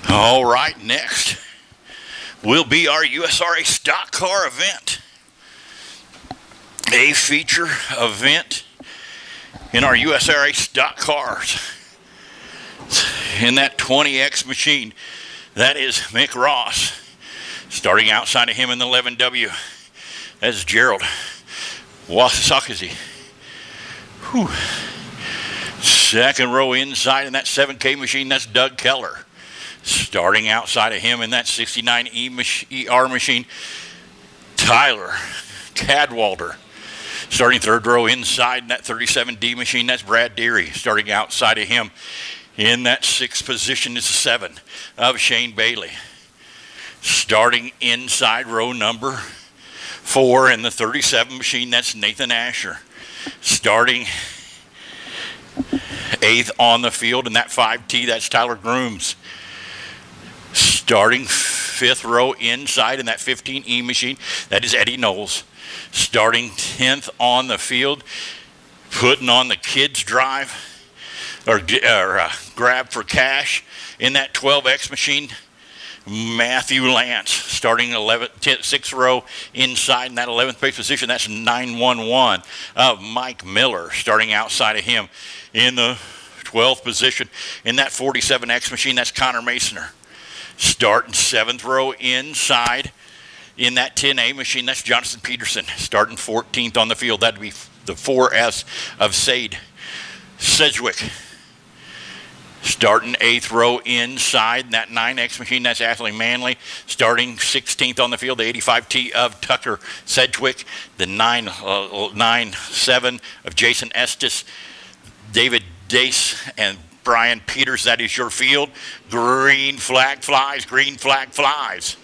All right, next will be our USRA stock car event. A feature event in our USRA stock cars. In that 20X machine, that is Mick Ross. Starting outside of him in the 11W, that's Gerald Wasakazi. Second row inside in that 7K machine, that's Doug Keller. Starting outside of him in that 69 ER machine, Tyler Cadwalder. Starting third row inside in that 37D machine, that's Brad Deary. Starting outside of him in that sixth position is the 7 of Shane Bailey. Starting inside row number 4 in the 37 machine, that's Nathan Asher. Starting 8th on the field in that 5T, that's Tyler Grooms. Starting 5th row inside in that 15E machine, that is Eddie Knowles. Starting 10th on the field, putting on the kids drive or grab for cash in that 12X machine, Matthew Lance starting 6th row inside in that 11th place position. That's 911 of Mike Miller starting outside of him in the 12th position in that 47X machine. That's Connor Masoner starting 7th row inside in that 10A machine. That's Jonathan Peterson starting 14th on the field. That'd be the 4S of Sade Sedgwick. Starting 8th row inside in that 9X machine, that's Ashley Manley. Starting 16th on the field, the 85T of Tucker Sedgwick. The 9-7 of Jason Estes, David Dace, and Brian Peters. That is your field. Green flag flies, green flag flies.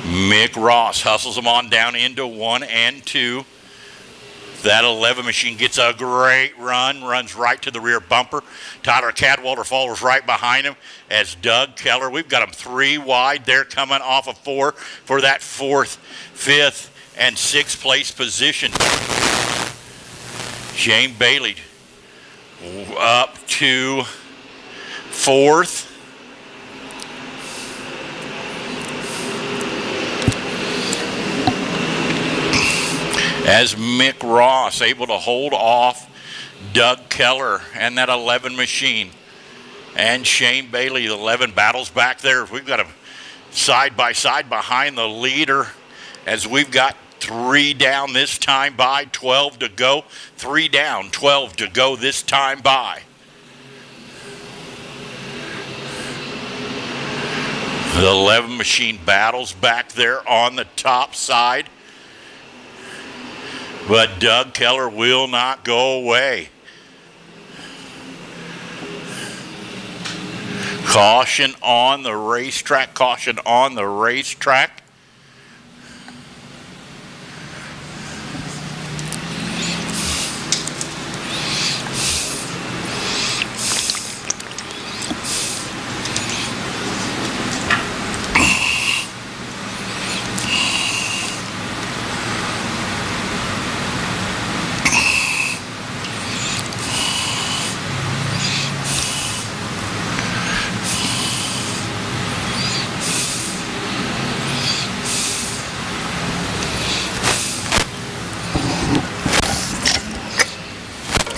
Mick Ross hustles them on down into 1 and 2. That 11 machine gets a great run, runs right to the rear bumper. Tyler Cadwalder follows right behind him as Doug Keller. We've got him 3 wide. They're coming off of 4 for that 4th, 5th, and 6th place position. Shane Bailey up to 4th. As Mick Ross able to hold off Doug Keller and that 11 machine. And Shane Bailey, the 11, battles back there. We've got him side by side behind the leader as we've got 3 down this time by, 12 to go. 3 down, 12 to go this time by. The 11 machine battles back there on the top side. But Doug Keller will not go away. Caution on the racetrack. Caution on the racetrack.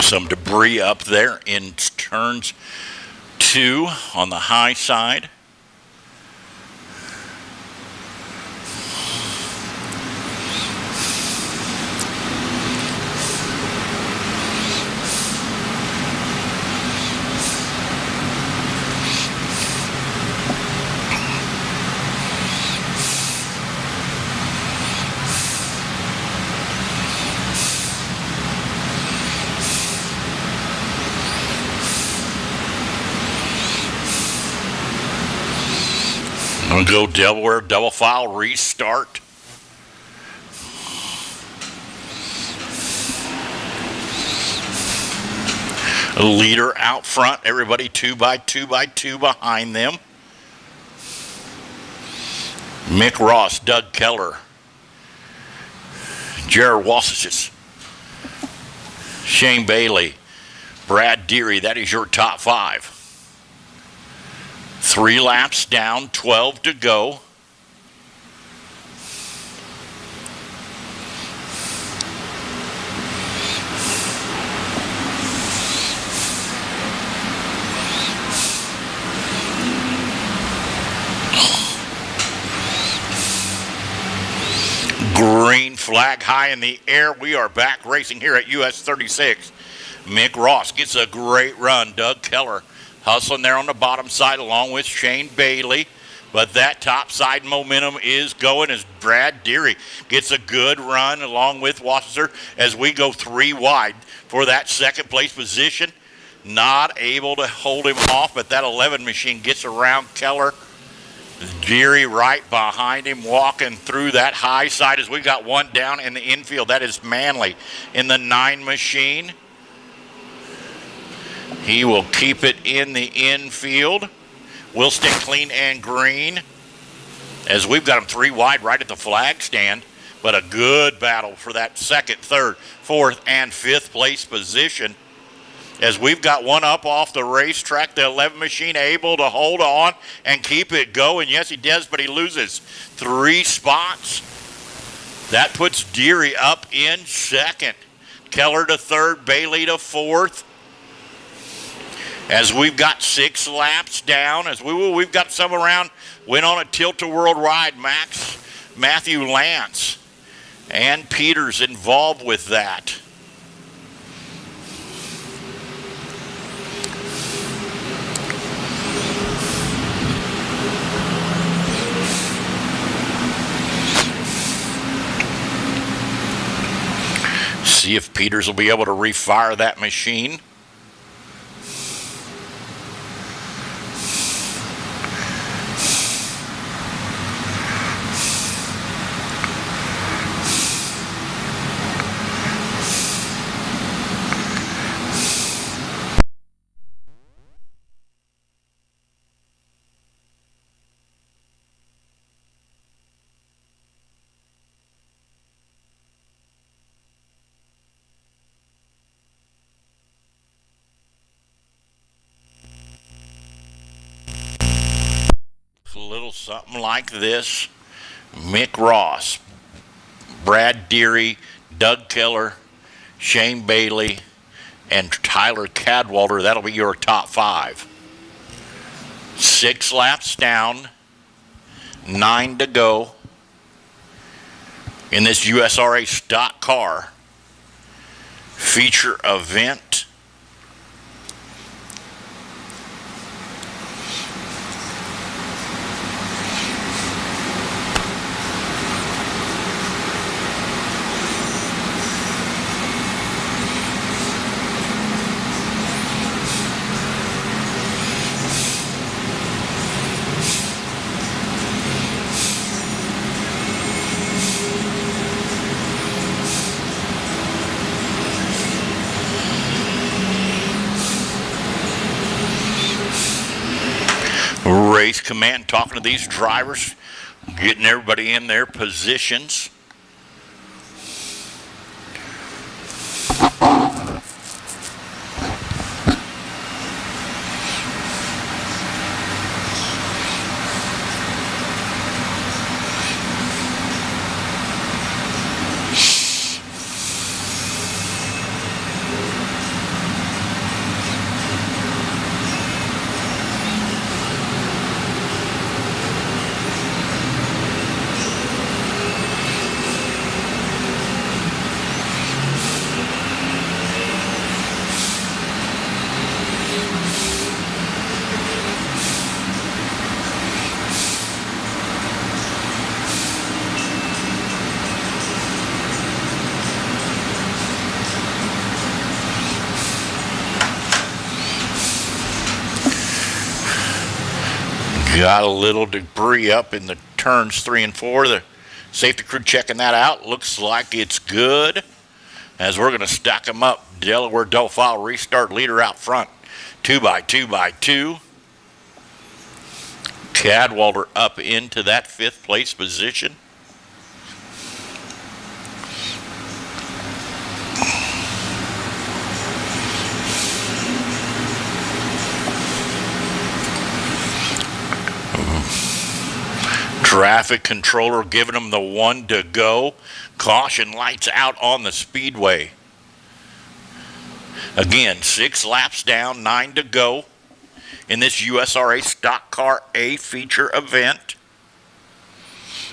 Some debris up there in turns 2 on the high side. I'm going to go Delaware, double file, restart. A leader out front, everybody 2 by 2 by 2 behind them. Mick Ross, Doug Keller, Jared Wassich, Shane Bailey, Brad Deary. That is your top 5. 3 laps down, 12 to go. Green flag high in the air. We are back racing here at US 36. Mick Ross gets a great run. Doug Keller hustling there on the bottom side along with Shane Bailey. But that top side momentum is going as Brad Deary gets a good run along with Wasser as we go 3 wide for that 2nd place position. Not able to hold him off, but that 11 machine gets around Keller. Deary right behind him walking through that high side as we got 1 down in the infield. That is Manley in the 9 machine. He will keep it in the infield. We'll stay clean and green as we've got him 3 wide right at the flag stand. But a good battle for that 2nd, 3rd, 4th, and 5th place position as we've got one up off the racetrack. The 11 machine able to hold on and keep it going. Yes, he does, but he loses 3 spots. That puts Deary up in second. Keller to third, Bailey to fourth. As we've got 6 laps down, as we've got some around, went on a Tilt-A-World ride. Matthew Lance and Peters involved with that. See if Peters will be able to refire that machine. A little something like this. Mick Ross, Brad Deary, Doug Keller, Shane Bailey, and Tyler Cadwalder. That'll be your top 5. 6 laps down, 9 to go in this USRA stock car feature event. Race command talking to these drivers, getting everybody in their positions. Got a little debris up in the turns 3 and 4. The safety crew checking that out. Looks like it's good. As we're going to stack them up. Delaware Delphile restart leader out front. 2 by 2 by 2. Cadwalder up into that 5th place position. Traffic controller giving them the 1 to go. Caution lights out on the speedway. Again, 6 laps down, 9 to go in this USRA Stock Car A feature event.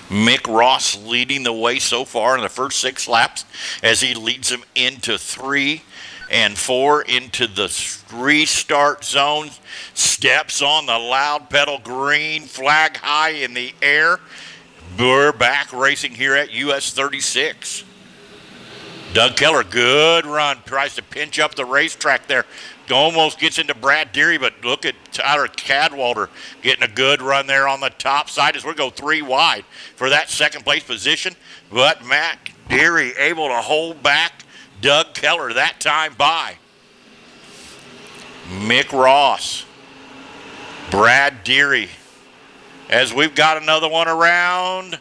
Mick Ross leading the way so far in the first 6 laps as he leads them into 3 and 4 into the restart zone. Steps on the loud pedal, green flag high in the air. We're back racing here at US 36. Doug Keller, good run. Tries to pinch up the racetrack there. Almost gets into Brad Deary, but look at Tyler Cadwalder getting a good run there on the top side as we go 3 wide for that 2nd place position. But Matt Deary able to hold back Doug Keller that time by. Mick Ross, Brad Deary, as we've got another one around.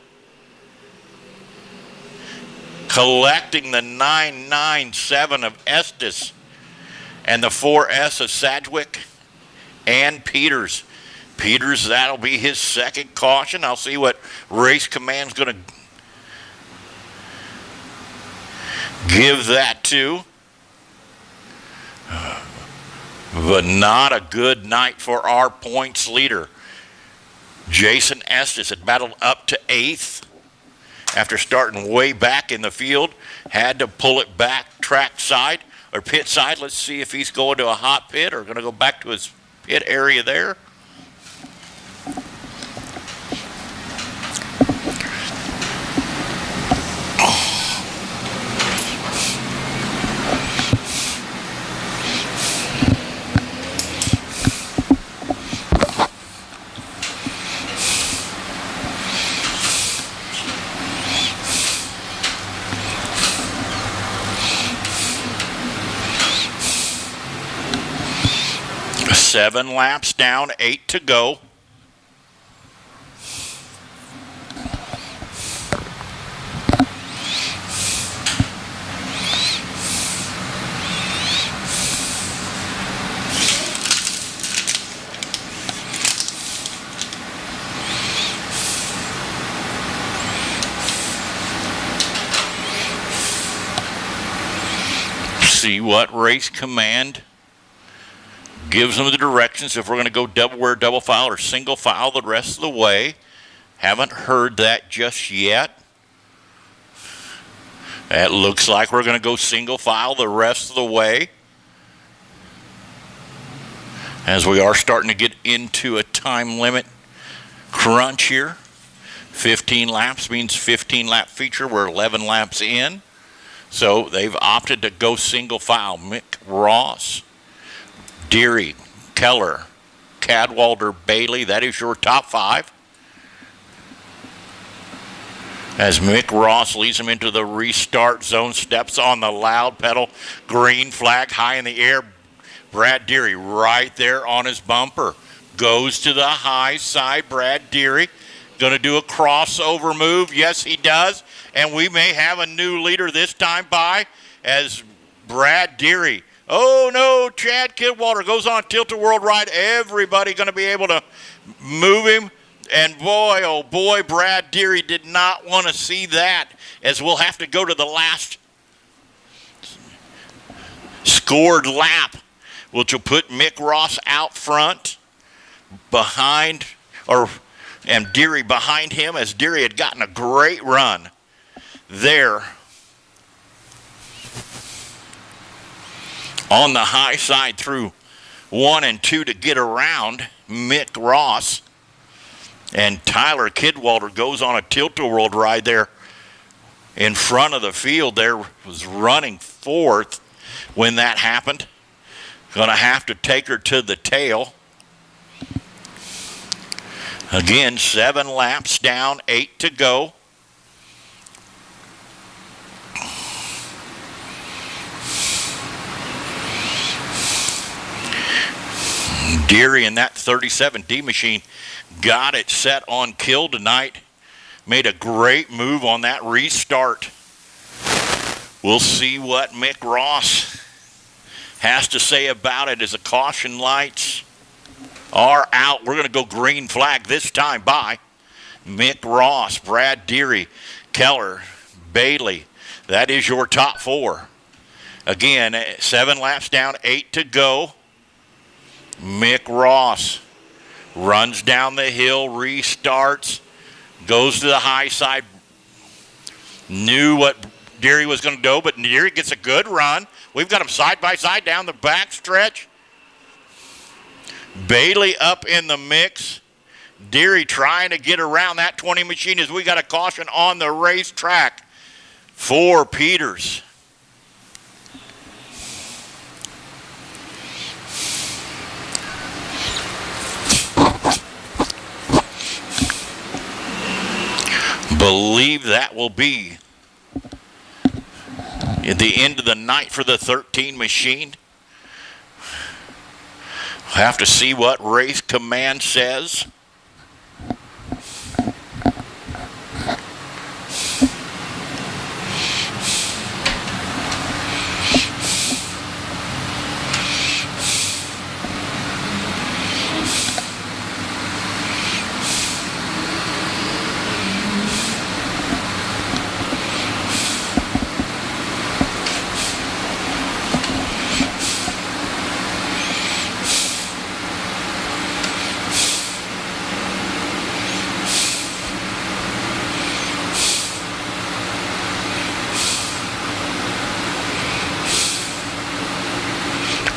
Collecting the 997 of Estes and the 4S of Sedgwick and Peters. Peters, that'll be his second caution. I'll see what Race Command's going to give that to. But not a good night for our points leader. Jason Estes had battled up to 8th after starting way back in the field. Had to pull it back track side or pit side. Let's see if he's going to a hot pit or going to go back to his pit area there. Seven laps down, 8 to go. See what Race Command gives them the directions if we're going to go double wear, double file, or single file the rest of the way. Haven't heard that just yet. It looks like we're going to go single file the rest of the way, as we are starting to get into a time limit crunch here. 15 laps means 15 lap feature. We're 11 laps in. So they've opted to go single file. Mick Ross, Deary, Keller, Cadwalder, Bailey, that is your top 5. As Mick Ross leads him into the restart zone, steps on the loud pedal, green flag high in the air. Brad Deary right there on his bumper. Goes to the high side. Brad Deary going to do a crossover move. Yes, he does. And we may have a new leader this time by as Brad Deary. Oh, no, Chad Kidwalder goes on Tilt-A-Whirl ride. Everybody going to be able to move him. And boy, oh boy, Brad Deary did not want to see that, as we'll have to go to the last scored lap, which will put Mick Ross out front behind, and Deary behind him, as Deary had gotten a great run there on the high side through 1 and 2 to get around Mick Ross. And Tyler Kidwalder goes on a Tilt-A-Whirl ride there in front of the field. There was running 4th when that happened. Going to have to take her to the tail. Again, 7 laps down, 8 to go. Deary in that 37D machine got it set on kill tonight. Made a great move on that restart. We'll see what Mick Ross has to say about it as the caution lights are out. We're going to go green flag this time by Mick Ross, Brad Deary, Keller, Bailey. That is your top 4. Again, 7 laps down, 8 to go. Mick Ross runs down the hill, restarts, goes to the high side. Knew what Deary was going to do, but Deary gets a good run. We've got him side by side down the back stretch. Bailey up in the mix. Deary trying to get around that 20 machine as we got a caution on the racetrack for Peters. Believe that will be at the end of the night for the 13 machine. We'll have to see what Race Command says.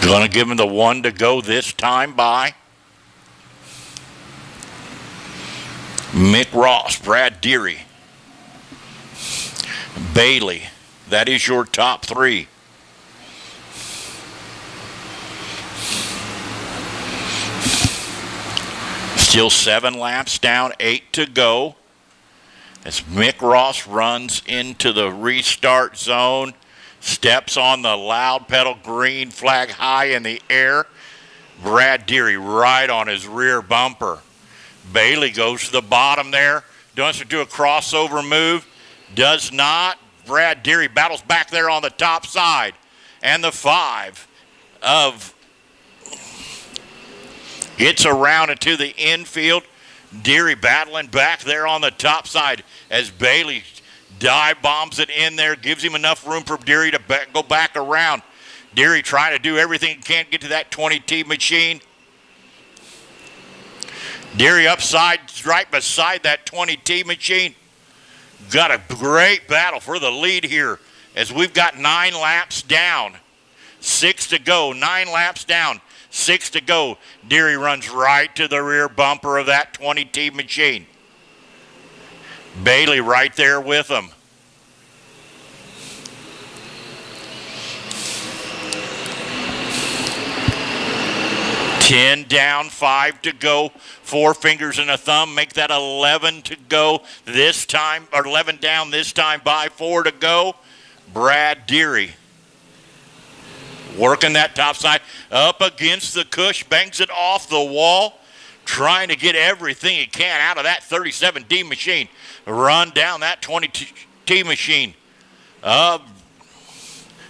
Gonna give him the 1 to go this time by Mick Ross, Brad Deary, Bailey. That is your top 3. Still 7 laps down, 8 to go. As Mick Ross runs into the restart zone, steps on the loud pedal, green flag high in the air. Brad Deary right on his rear bumper. Bailey goes to the bottom there, wants to do a crossover move, does not. Brad Deary battles back there on the top side. And the 5 of gets around into the infield. Deary battling back there on the top side as Bailey dive bombs it in there, gives him enough room for Deary to go back around. Deary trying to do everything he can to get to that 20T machine. Deary upside, right beside that 20T machine. Got a great battle for the lead here as we've got 9 laps down. 6 to go, 9 laps down, 6 to go. Deary runs right to the rear bumper of that 20T machine. Bailey right there with him. Ten down, 5 to go. 4 fingers and a thumb make that 11 to go this time, or 11 down this time by 4 to go. Brad Deary working that top side up against the cush, bangs it off the wall, trying to get everything he can out of that 37D machine. Run down that 20T machine.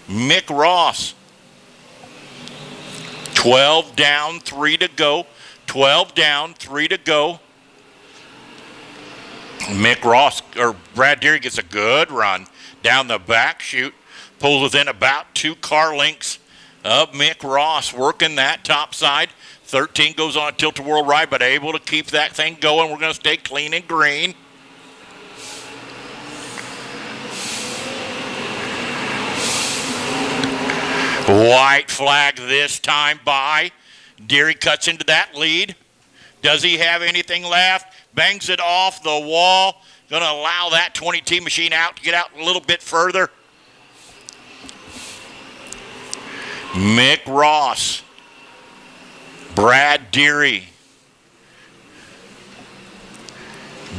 Mick Ross. 12 down, 3 to go. 12 down, 3 to go. Mick Ross, or Brad Deary gets a good run down the back chute. Pulls within about 2 car lengths of Mick Ross, working that top side. 13 goes on a tilt-a-whirl ride, but able to keep that thing going. We're going to stay clean and green. White flag this time by. Deary cuts into that lead. Does he have anything left? Bangs it off the wall. Going to allow that 20T machine out to get out a little bit further. Mick Ross. Brad Deary.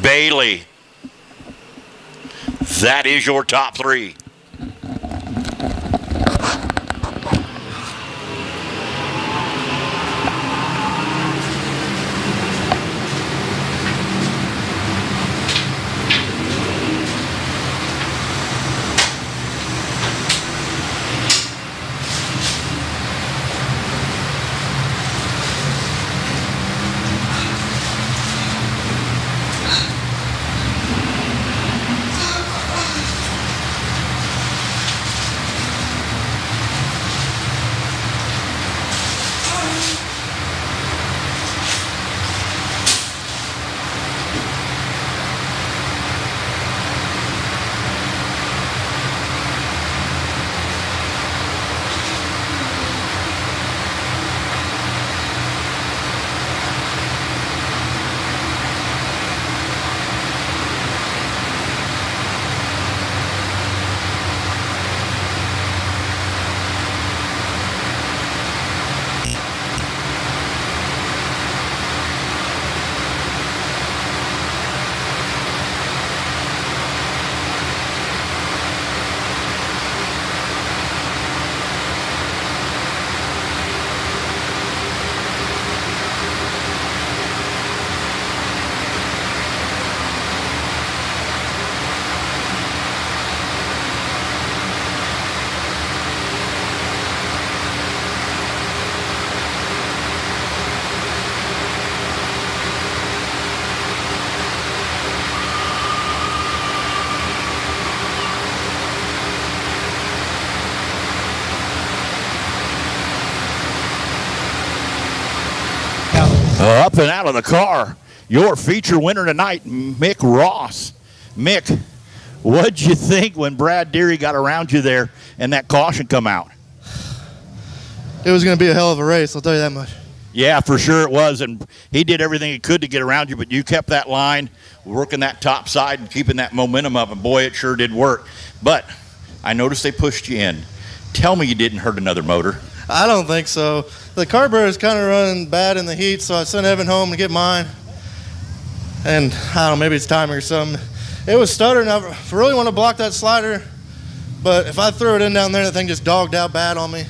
Bailey. That is your top 3. Up and out of the car, your feature winner tonight, Mick Ross. Mick, what'd you think when Brad Deary got around you there and that caution come out? it was going to be a hell of a race, I'll tell you that much. Yeah, for sure it was, and he did everything he could to get around you, but you kept that line, working that top side and keeping that momentum up, and boy, it sure did work. But I noticed they pushed you in. Tell me you didn't hurt another motor. I don't think so. The carburetor is kind of running bad in the heat, so I sent Evan home to get mine. And I don't know, maybe it's timing or something. It was stuttering. I really want to block that slider, but if I threw it in down there, the thing just dogged out bad on me.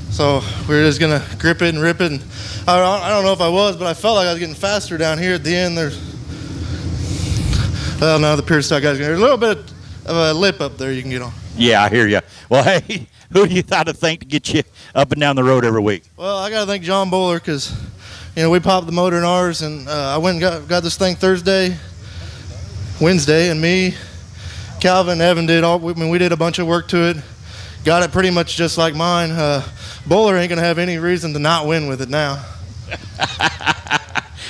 So we were just going to grip it and rip it. And I don't know if I was, but I felt like I was getting faster down here at the end. Well, no, the pure stock guys. There's a little bit of a lip up there you can get on. Yeah, I hear you. Well, hey, who do you thought to think to get you up and down the road every week? Well, I got to thank John Bowler because, we popped the motor in ours, and I went and got this thing Wednesday, and me, Calvin, and Evan we did a bunch of work to it. Got it pretty much just like mine. Bowler ain't going to have any reason to not win with it now.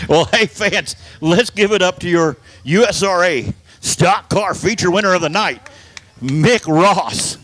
Well, hey, fans, let's give it up to your USRA Stock Car Feature Winner of the Night, Mick Ross.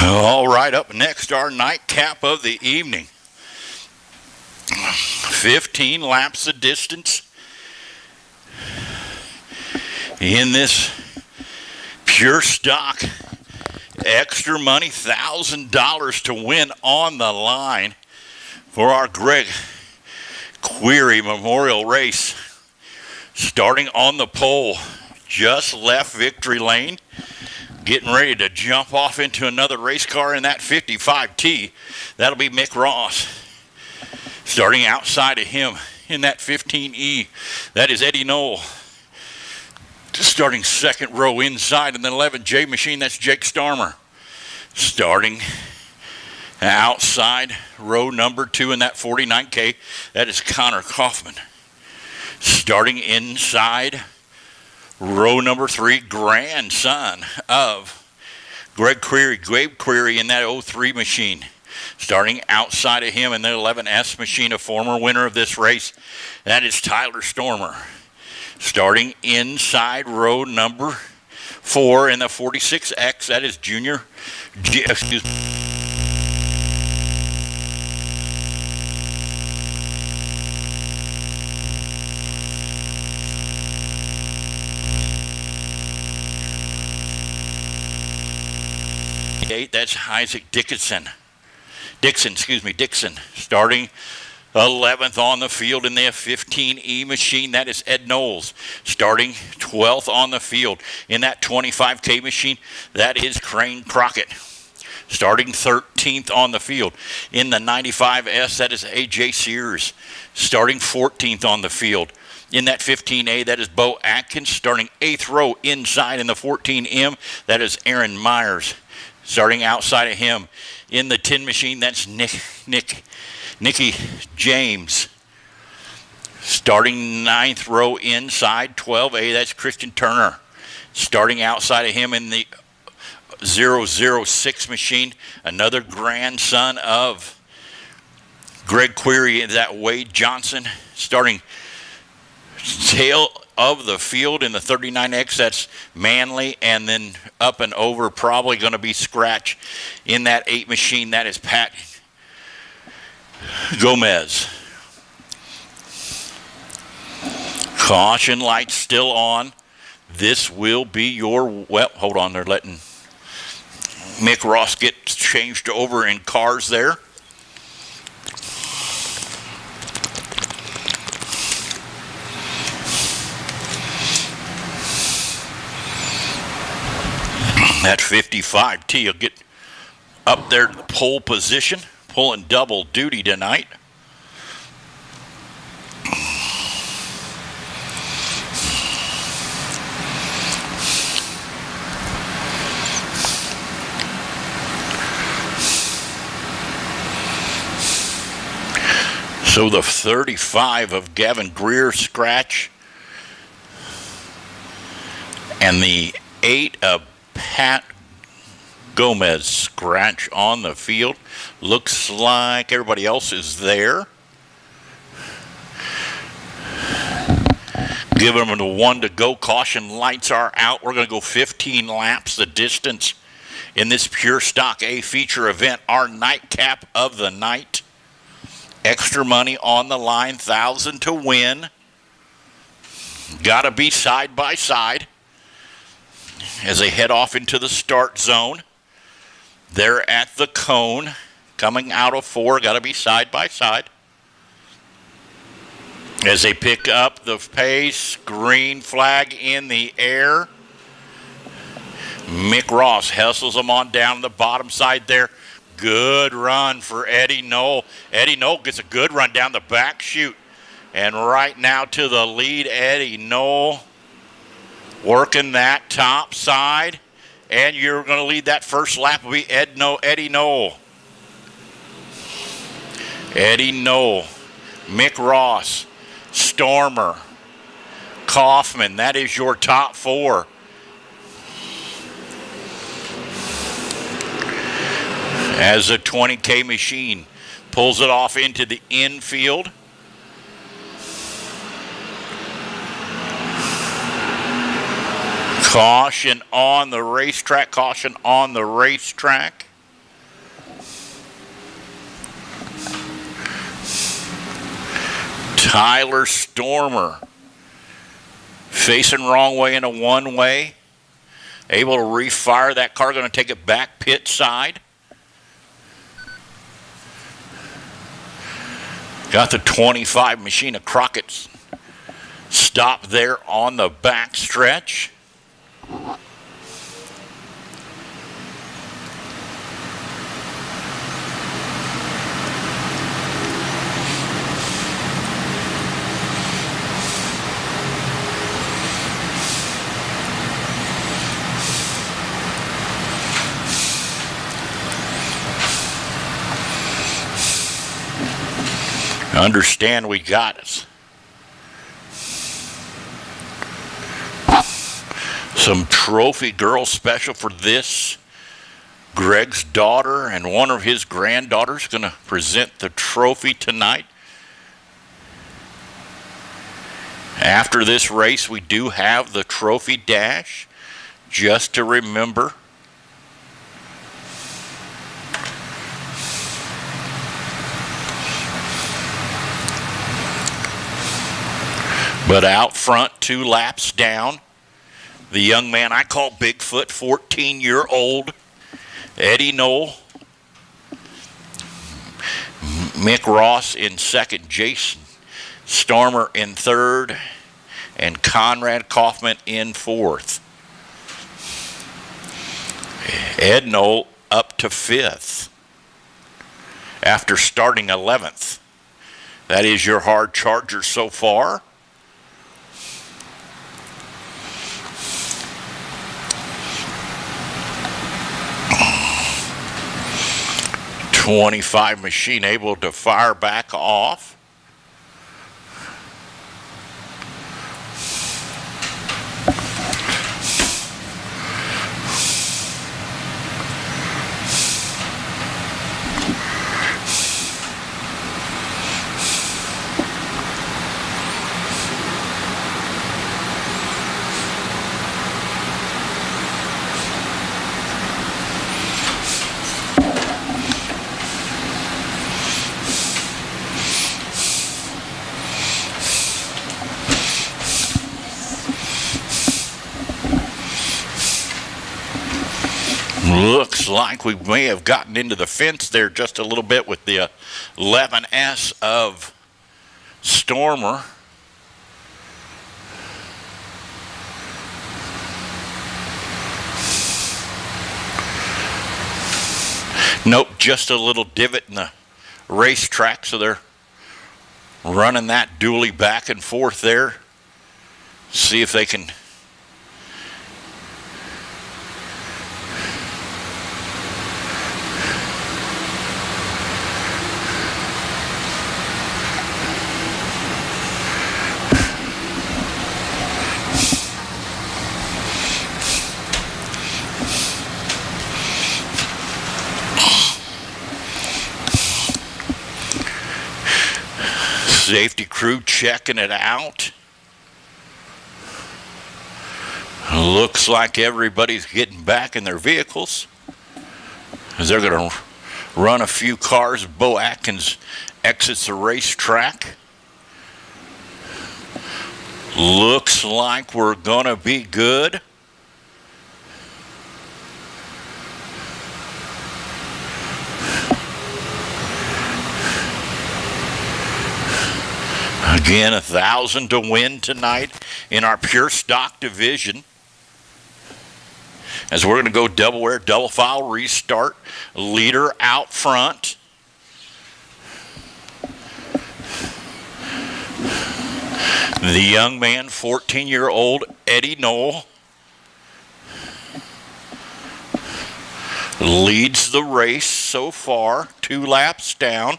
All right, up next, our nightcap of the evening. 15 laps of distance in this pure stock extra money, $1,000 to win on the line for our Greg Querry Memorial Race. Starting on the pole, just left victory lane. Getting ready to jump off into another race car in that 55T. That'll be Mick Ross. Starting outside of him in that 15E, that is Eddie Knoll. Starting second row inside in the 11J machine, that's Jake Starmer. Starting outside row number 2 in that 49K, that is Connor Kaufman. Starting inside row number 3, grandson of Greg Querry in that 03 machine. Starting outside of him in the 11S machine, a former winner of this race, that is Tyler Stormer. Starting inside row number 4 in the 46X, that is That's Isaac Dixon. Dixon. Starting 11th on the field in the 15E machine, that is Ed Knowles. Starting 12th on the field in that 25K machine, that is Crane Crockett. Starting 13th on the field in the 95S, that is AJ Sears. Starting 14th on the field in that 15A, that is Bo Atkins. Starting 8th row inside in the 14M, that is Aaron Myers. Starting outside of him in the 10 machine, that's Nikki James. Starting 9th row inside, 12A, that's Christian Turner. Starting outside of him in the 006 machine, another grandson of Greg Querry, that Wade Johnson. Starting tail of the field in the 39X, that's Manley, and then up and over, probably going to be Scratch in that 8 machine, that is Pat Gomez. Caution lights still on. This will be your, well, hold on, they're letting Mick Ross get changed over in cars there. That 55T will get up there to the pole position, pulling double duty tonight. So the 35 of Gavin Greer Scratch and the 8 of Pat Gomez Scratch on the field. Looks like everybody else is there. Giving them the 1 to go. Caution lights are out. We're going to go 15 laps. The distance in this Pure Stock A feature event. Our nightcap of the night. Extra money on the line. 1,000 to win. Got to be side by side as they head off into the start zone. They're at the cone, coming out of 4, got to be side by side. As they pick up the pace, green flag in the air. Mick Ross hustles them on down the bottom side there. Good run for Eddie Knoll. Eddie Knoll gets a good run down the back chute. And right now to the lead, Eddie Knoll. Working that top side, and you're going to lead that first lap will be Eddie Knoll. Eddie Knoll, Mick Ross, Stormer, Kaufman. That is your top 4. As the 20K machine pulls it off into the infield. Caution on the racetrack. Caution on the racetrack. Tyler Stormer facing wrong way in a one-way. Able to refire that car. Going to take it back pit side. Got the 25 machine of Crockett's stop there on the back stretch. Understand we got us some trophy girl special for this. Greg's daughter and one of his granddaughters going to present the trophy tonight. After this race, we do have the trophy dash just to remember. But out front, 2 laps down, the young man I call Bigfoot, 14-year-old Eddie Knoll. Mick Ross in second, Jason Stormer in third, and Conrad Kaufman in fourth. Ed Knoll up to fifth after starting 11th. That is your hard charger so far. .25 machine able to fire back off. Looks like we may have gotten into the fence there just a little bit with the 11S of Stormer. Nope, just a little divot in the racetrack, so they're running that dually back and forth there. See if they can safety crew checking it out. Looks like everybody's getting back in their vehicles as they're going to run a few cars. Bo Atkins exits the racetrack. Looks like we're going to be good. Again, 1,000 to win tonight in our pure stock division. As we're going to go double air, double file, restart. Leader out front. The young man, 14-year-old Eddie Knoll, leads the race so far, 2 laps down.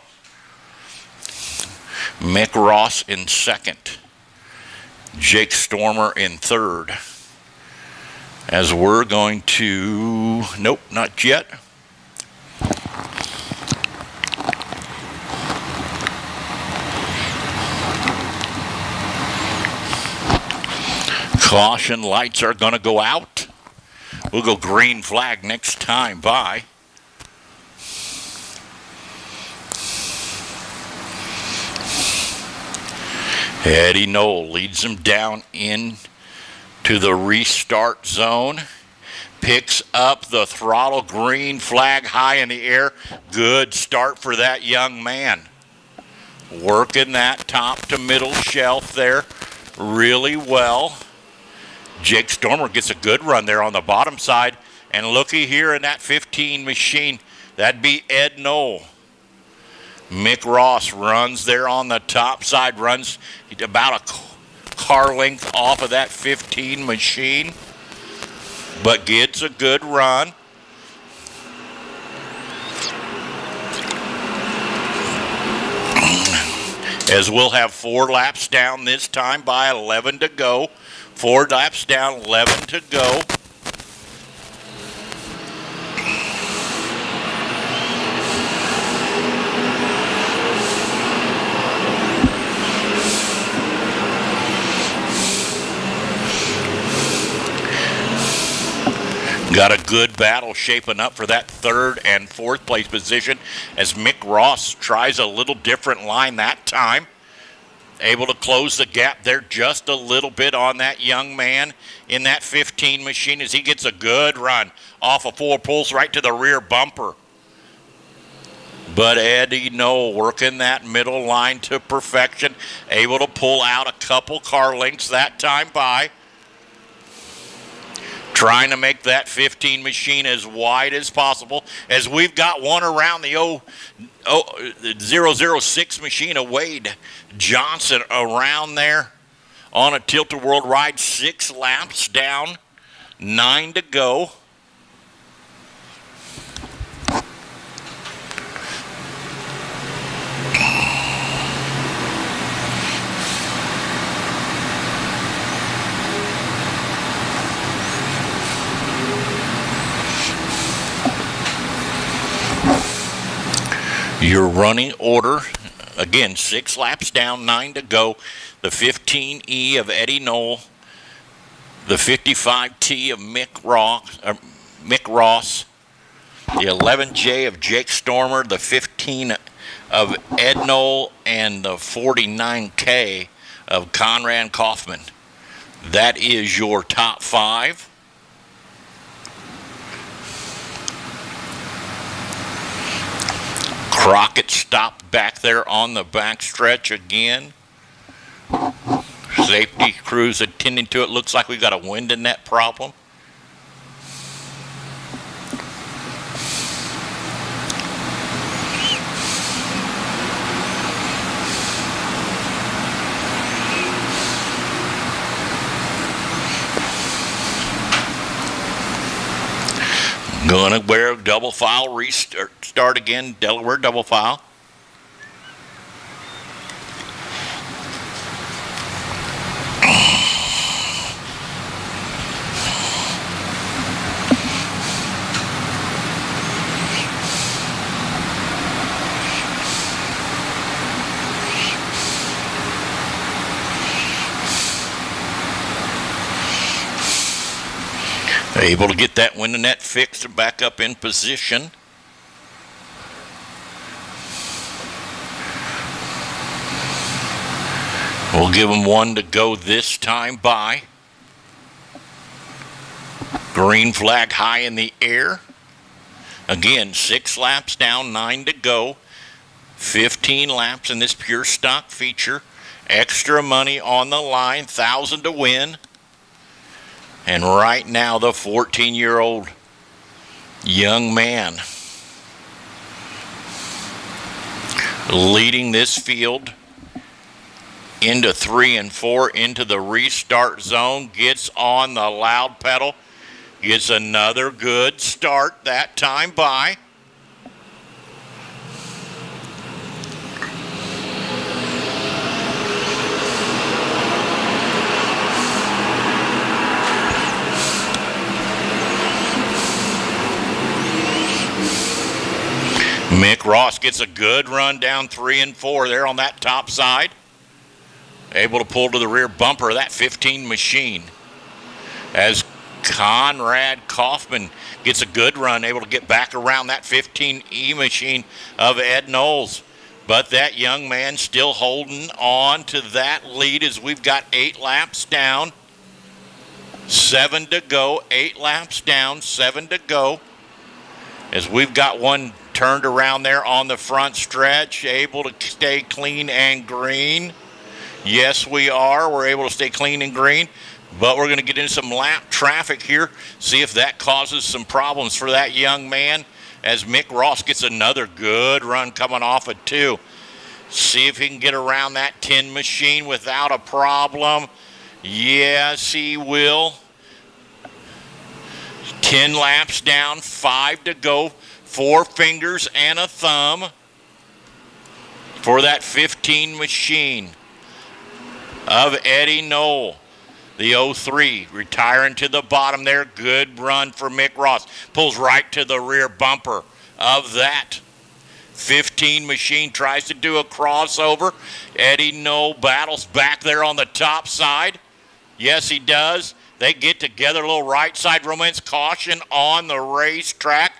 Mick Ross in second. Jake Stormer in third. As we're going to... Nope, not yet. Caution lights are going to go out. We'll go green flag next time by. Eddie Knoll leads him down in to the restart zone. Picks up the throttle, green flag high in the air. Good start for that young man. Working that top to middle shelf there really well. Jake Stormer gets a good run there on the bottom side. And looky here in that 15 machine, that'd be Ed Knoll. Mick Ross runs there on the top side, runs about a car length off of that 15 machine, but gets a good run. As we'll have 4 laps down this time by 11 to go. 4 laps down, 11 to go. Got a good battle shaping up for that 3rd and 4th place position as Mick Ross tries a little different line that time. Able to close the gap there just a little bit on that young man in that 15 machine as he gets a good run off of 4 pulls right to the rear bumper. But Eddie Knoll working that middle line to perfection, able to pull out a couple car lengths that time by. Trying to make that 15 machine as wide as possible, as we've got one around the 006 machine of Wade Johnson around there on a tilt-a-world ride. 6 laps down, 9 to go. Your running order, again, 6 laps down, 9 to go. The 15E of Eddie Knoll, the 55T of Mick Ross, the 11J of Jake Stormer, the 15 of Ed Knoll, and the 49K of Conrad Kaufman. That is your top 5. Crockett stopped back there on the backstretch again. Safety crews attending to it. Looks like we've got a wind and net problem. Gonna wear double file, start again, Delaware double file. Able to get that window net fixed and back up in position. We'll give them 1 to go this time by. Green flag high in the air. Again, 6 laps down, 9 to go. 15 laps in this pure stock feature. Extra money on the line, 1,000 to win. And right now, the 14-year-old young man leading this field into 3 and 4 into the restart zone, gets on the loud pedal, gets another good start that time by. Mick Ross gets a good run down 3 and 4 there on that top side. Able to pull to the rear bumper of that 15 machine. As Conrad Kaufman gets a good run, able to get back around that 15E machine of Ed Knowles. But that young man still holding on to that lead as we've got 8 laps down. 7 to go. 8 laps down, 7 to go. As we've got one turned around there on the front stretch, able to stay clean and green. Yes, we are. We're able to stay clean and green, but we're going to get into some lap traffic here, see if that causes some problems for that young man, as Mick Ross gets another good run coming off of 2. See if he can get around that 10 machine without a problem. Yes, he will. 10 laps down, 5 to go. 4 fingers and a thumb for that 15 machine of Eddie Knoll. The 03 retiring to the bottom there. Good run for Mick Ross. Pulls right to the rear bumper of that 15 machine. Tries to do a crossover. Eddie Knoll battles back there on the top side. Yes, he does. They get together. A little right side romance. Caution on the racetrack.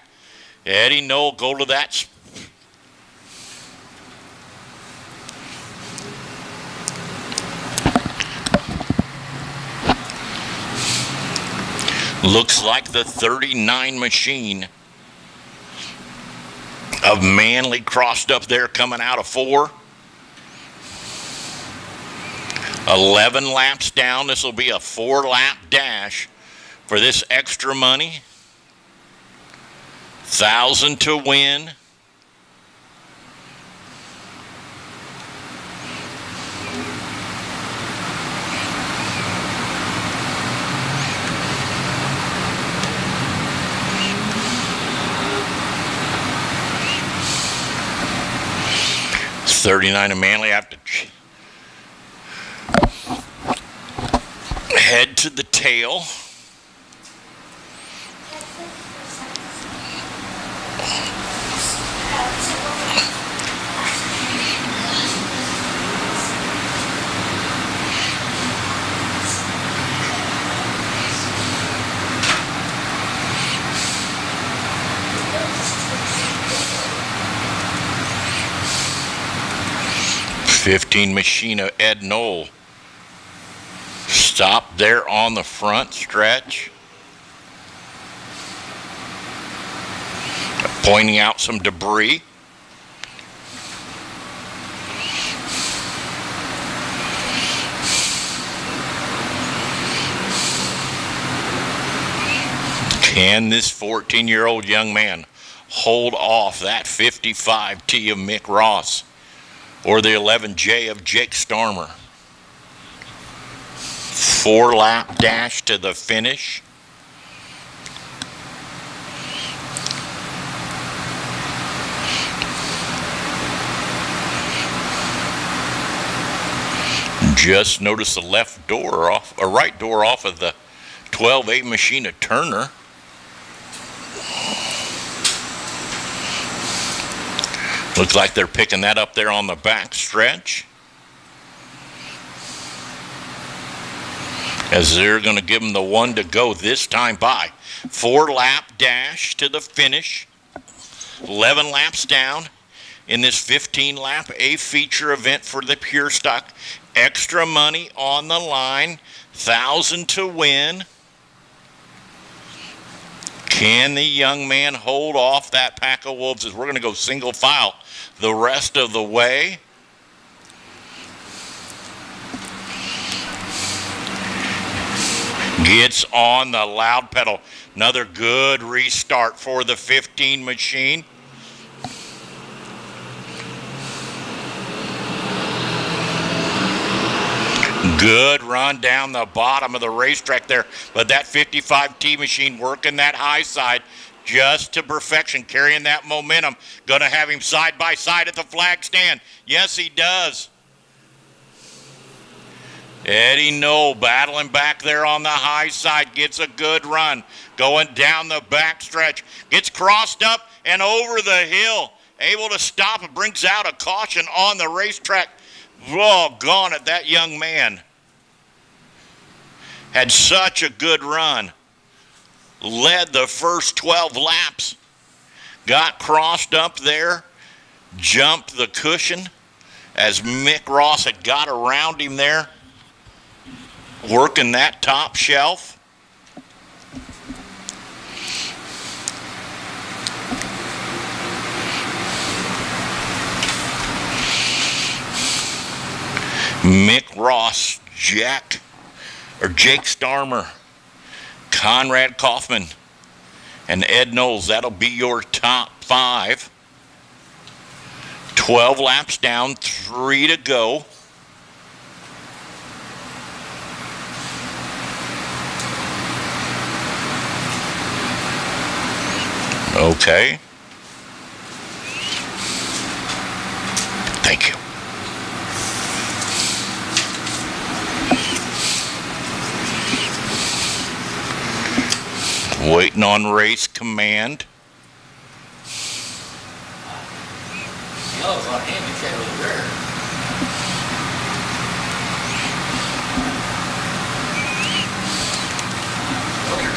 Eddie Knoll go to that. Looks like the 39 machine of Manley crossed up there coming out of 4. 11 laps down. This will be a 4-lap dash for this extra money. 1,000 to win. $39 to Manley. I have to head to the tail. '15 Machina Ed Knoll stopped there on the front stretch, pointing out some debris. Can this 14-year-old young man hold off that 55T of Mick Ross or the 11J of Jake Starmer? 4-lap dash to the finish. Just notice the left door off, or right door off of the 12A Machina Turner. Looks like they're picking that up there on the back stretch, as they're going to give them the one to go this time by. 4-lap dash to the finish. 11 laps down in this 15-lap A feature event for the Pure Stock. Extra money on the line. 1,000 to win. Can the young man hold off that pack of wolves as we're going to go single file the rest of the way? Gets on the loud pedal. Another good restart for the 15 machine. Good run down the bottom of the racetrack there, but that 55T machine working that high side just to perfection, carrying that momentum. Going to have him side by side at the flag stand. Yes, he does. Eddie Knoll battling back there on the high side, gets a good run. Going down the back stretch, gets crossed up and over the hill. Able to stop and brings out a caution on the racetrack. Oh, gone at that young man. Had such a good run. Led the first 12 laps. Got crossed up there. Jumped the cushion as Mick Ross had got around him there, working that top shelf. Mick Ross, Jake Starmer, Conrad Kaufman, and Ed Knowles. That'll be your top 5. 12 laps down, 3 to go. Okay. Thank you. Waiting on race command. Yellow's on handicap over there. What are you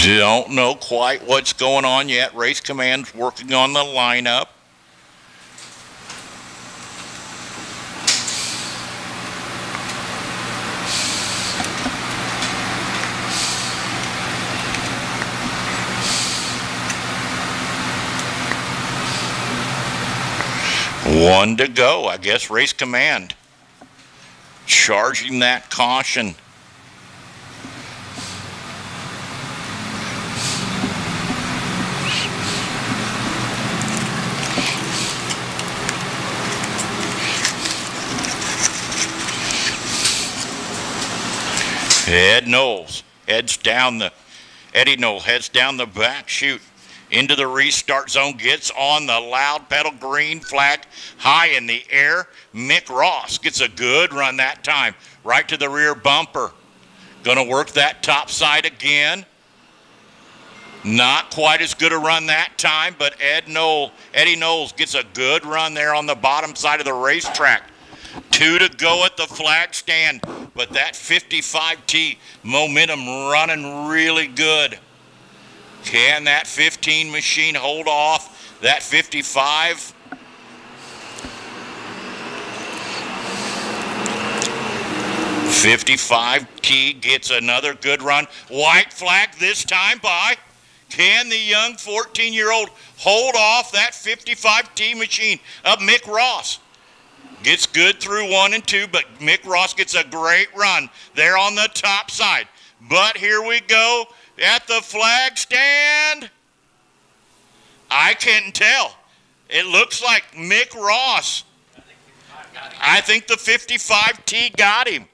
doing? Don't know quite what's going on yet. Race command's working on the lineup. One to go. I guess race command charging that caution. Eddie Knowles heads down the back chute into the restart zone, gets on the loud pedal, green flag high in the air. Mick Ross gets a good run that time, right to the rear bumper. Gonna work that top side again. Not quite as good a run that time, but Eddie Knowles gets a good run there on the bottom side of the racetrack. 2 to go at the flag stand, but that 55T momentum running really good. Can that 15 machine hold off that 55? .55T gets another good run. White flag this time by. Can the young 14-year-old hold off that 55T machine of Mick Ross? Gets good through 1 and 2, but Mick Ross gets a great run there on the top side. But here we go at the flag stand. I can't tell. It looks like Mick Ross. I think the 55T got him.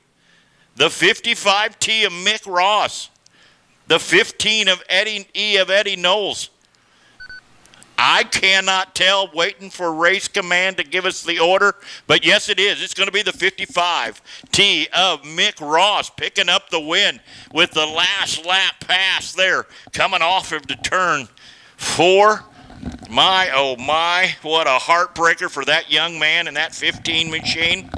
The 55T of Mick Ross. The 15 of Eddie Knowles. I cannot tell, waiting for race command to give us the order, but yes it is. It's going to be the 55T of Mick Ross picking up the win with the last lap pass there, coming off of the turn 4. My, oh my, what a heartbreaker for that young man and that 15 machine.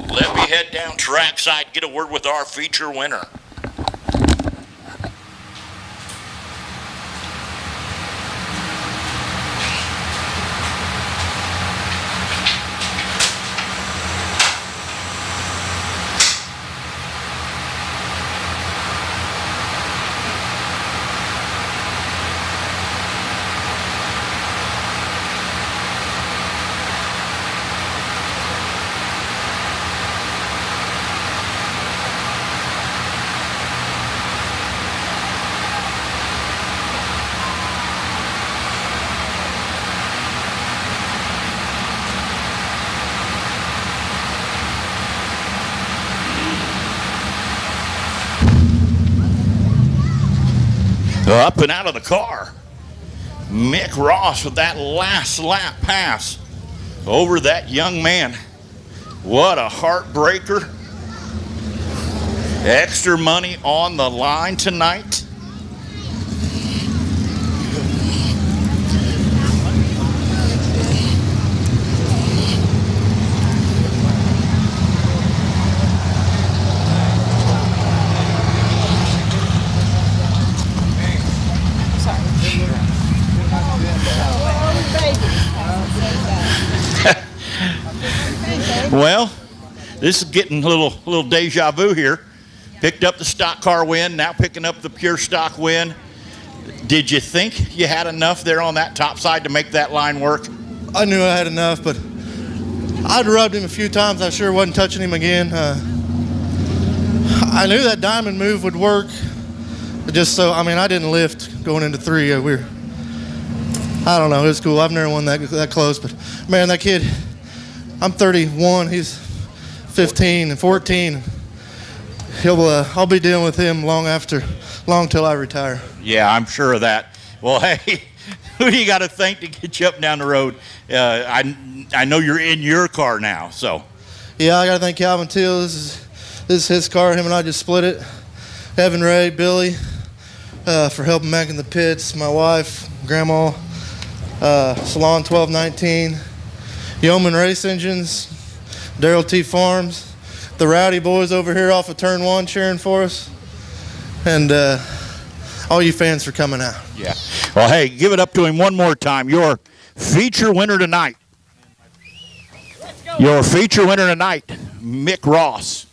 Let me head down trackside, get a word with our feature winner. Up and out of the car. Mick Ross with that last lap pass over that young man. What a heartbreaker. Extra money on the line tonight. Well, this is getting a little deja vu here. Picked up the stock car win, now picking up the pure stock win. Did you think you had enough there on that top side to make that line work? I knew I had enough, but I'd rubbed him a few times. I sure wasn't touching him again. I knew that diamond move would work. Just so, I mean, I didn't lift going into 3. I don't know, it was cool. I've never won that close, but man, that kid, I'm 31, he's 15 and 14. I'll be dealing with him long till I retire. Yeah, I'm sure of that. Well, hey, who do you got to thank to get you up and down the road? I know you're in your car now, so. Yeah, I got to thank Calvin Teal. This is his car. Him and I just split it. Evan Ray, Billy, for helping back in the pits. My wife, Grandma, Salon 1219, Yeoman Race Engines, Daryl T. Farms, the Rowdy Boys over here off of Turn 1 cheering for us, and all you fans for coming out. Yeah. Well, hey, give it up to him one more time. Your feature winner tonight. Your feature winner tonight, Mick Ross.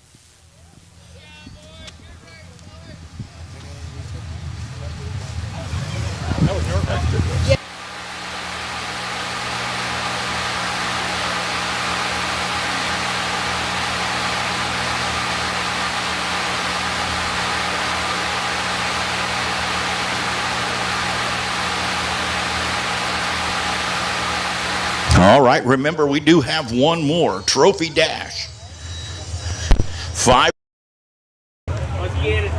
All right, remember we do have one more trophy dash. 5. Let's get it.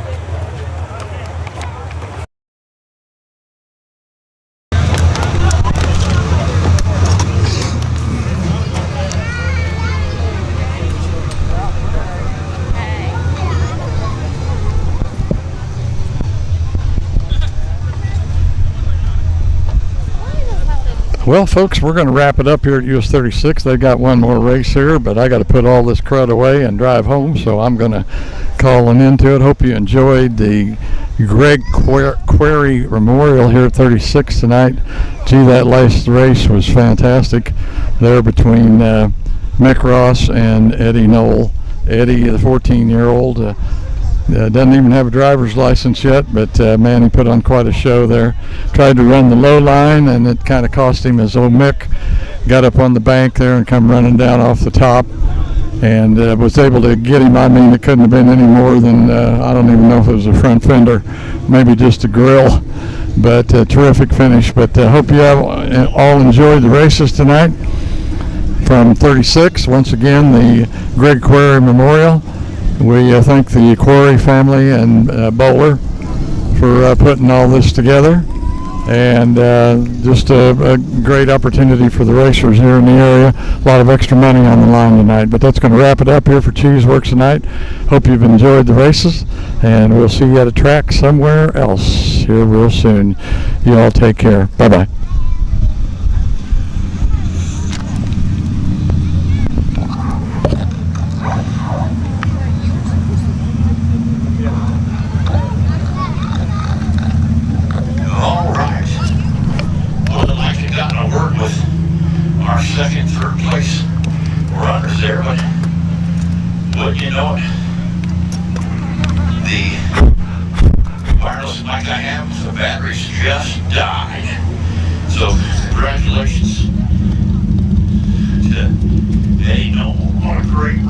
Well, folks, we're going to wrap it up here at US 36. They got one more race here, but I got to put all this crud away and drive home, so I'm going to call an end to it. Hope you enjoyed the Greg Querry Memorial here at 36 tonight. Gee, that last race was fantastic there between Mick Ross and Eddie Knoll. Eddie, the 14-year-old, doesn't even have a driver's license yet, but man, he put on quite a show there. Tried to run the low line, and it kind of cost him. As old Mick got up on the bank there and come running down off the top, and was able to get him. I mean, it couldn't have been any more than, I don't even know if it was a front fender, maybe just a grill, but terrific finish. But hope you have all enjoyed the races tonight from 36. Once again, the Greg Querry Memorial. We thank the Querry family and Bowler for putting all this together, and just a great opportunity for the racers here in the area. A lot of extra money on the line tonight, but that's going to wrap it up here for Cheeseworks tonight. Hope you've enjoyed the races, and we'll see you at a track somewhere else here real soon. You all take care. Bye-bye. Our second, third place runners there, but wouldn't you know it, the wireless mic I have, the batteries just died. So congratulations to Eddie Knoll on a great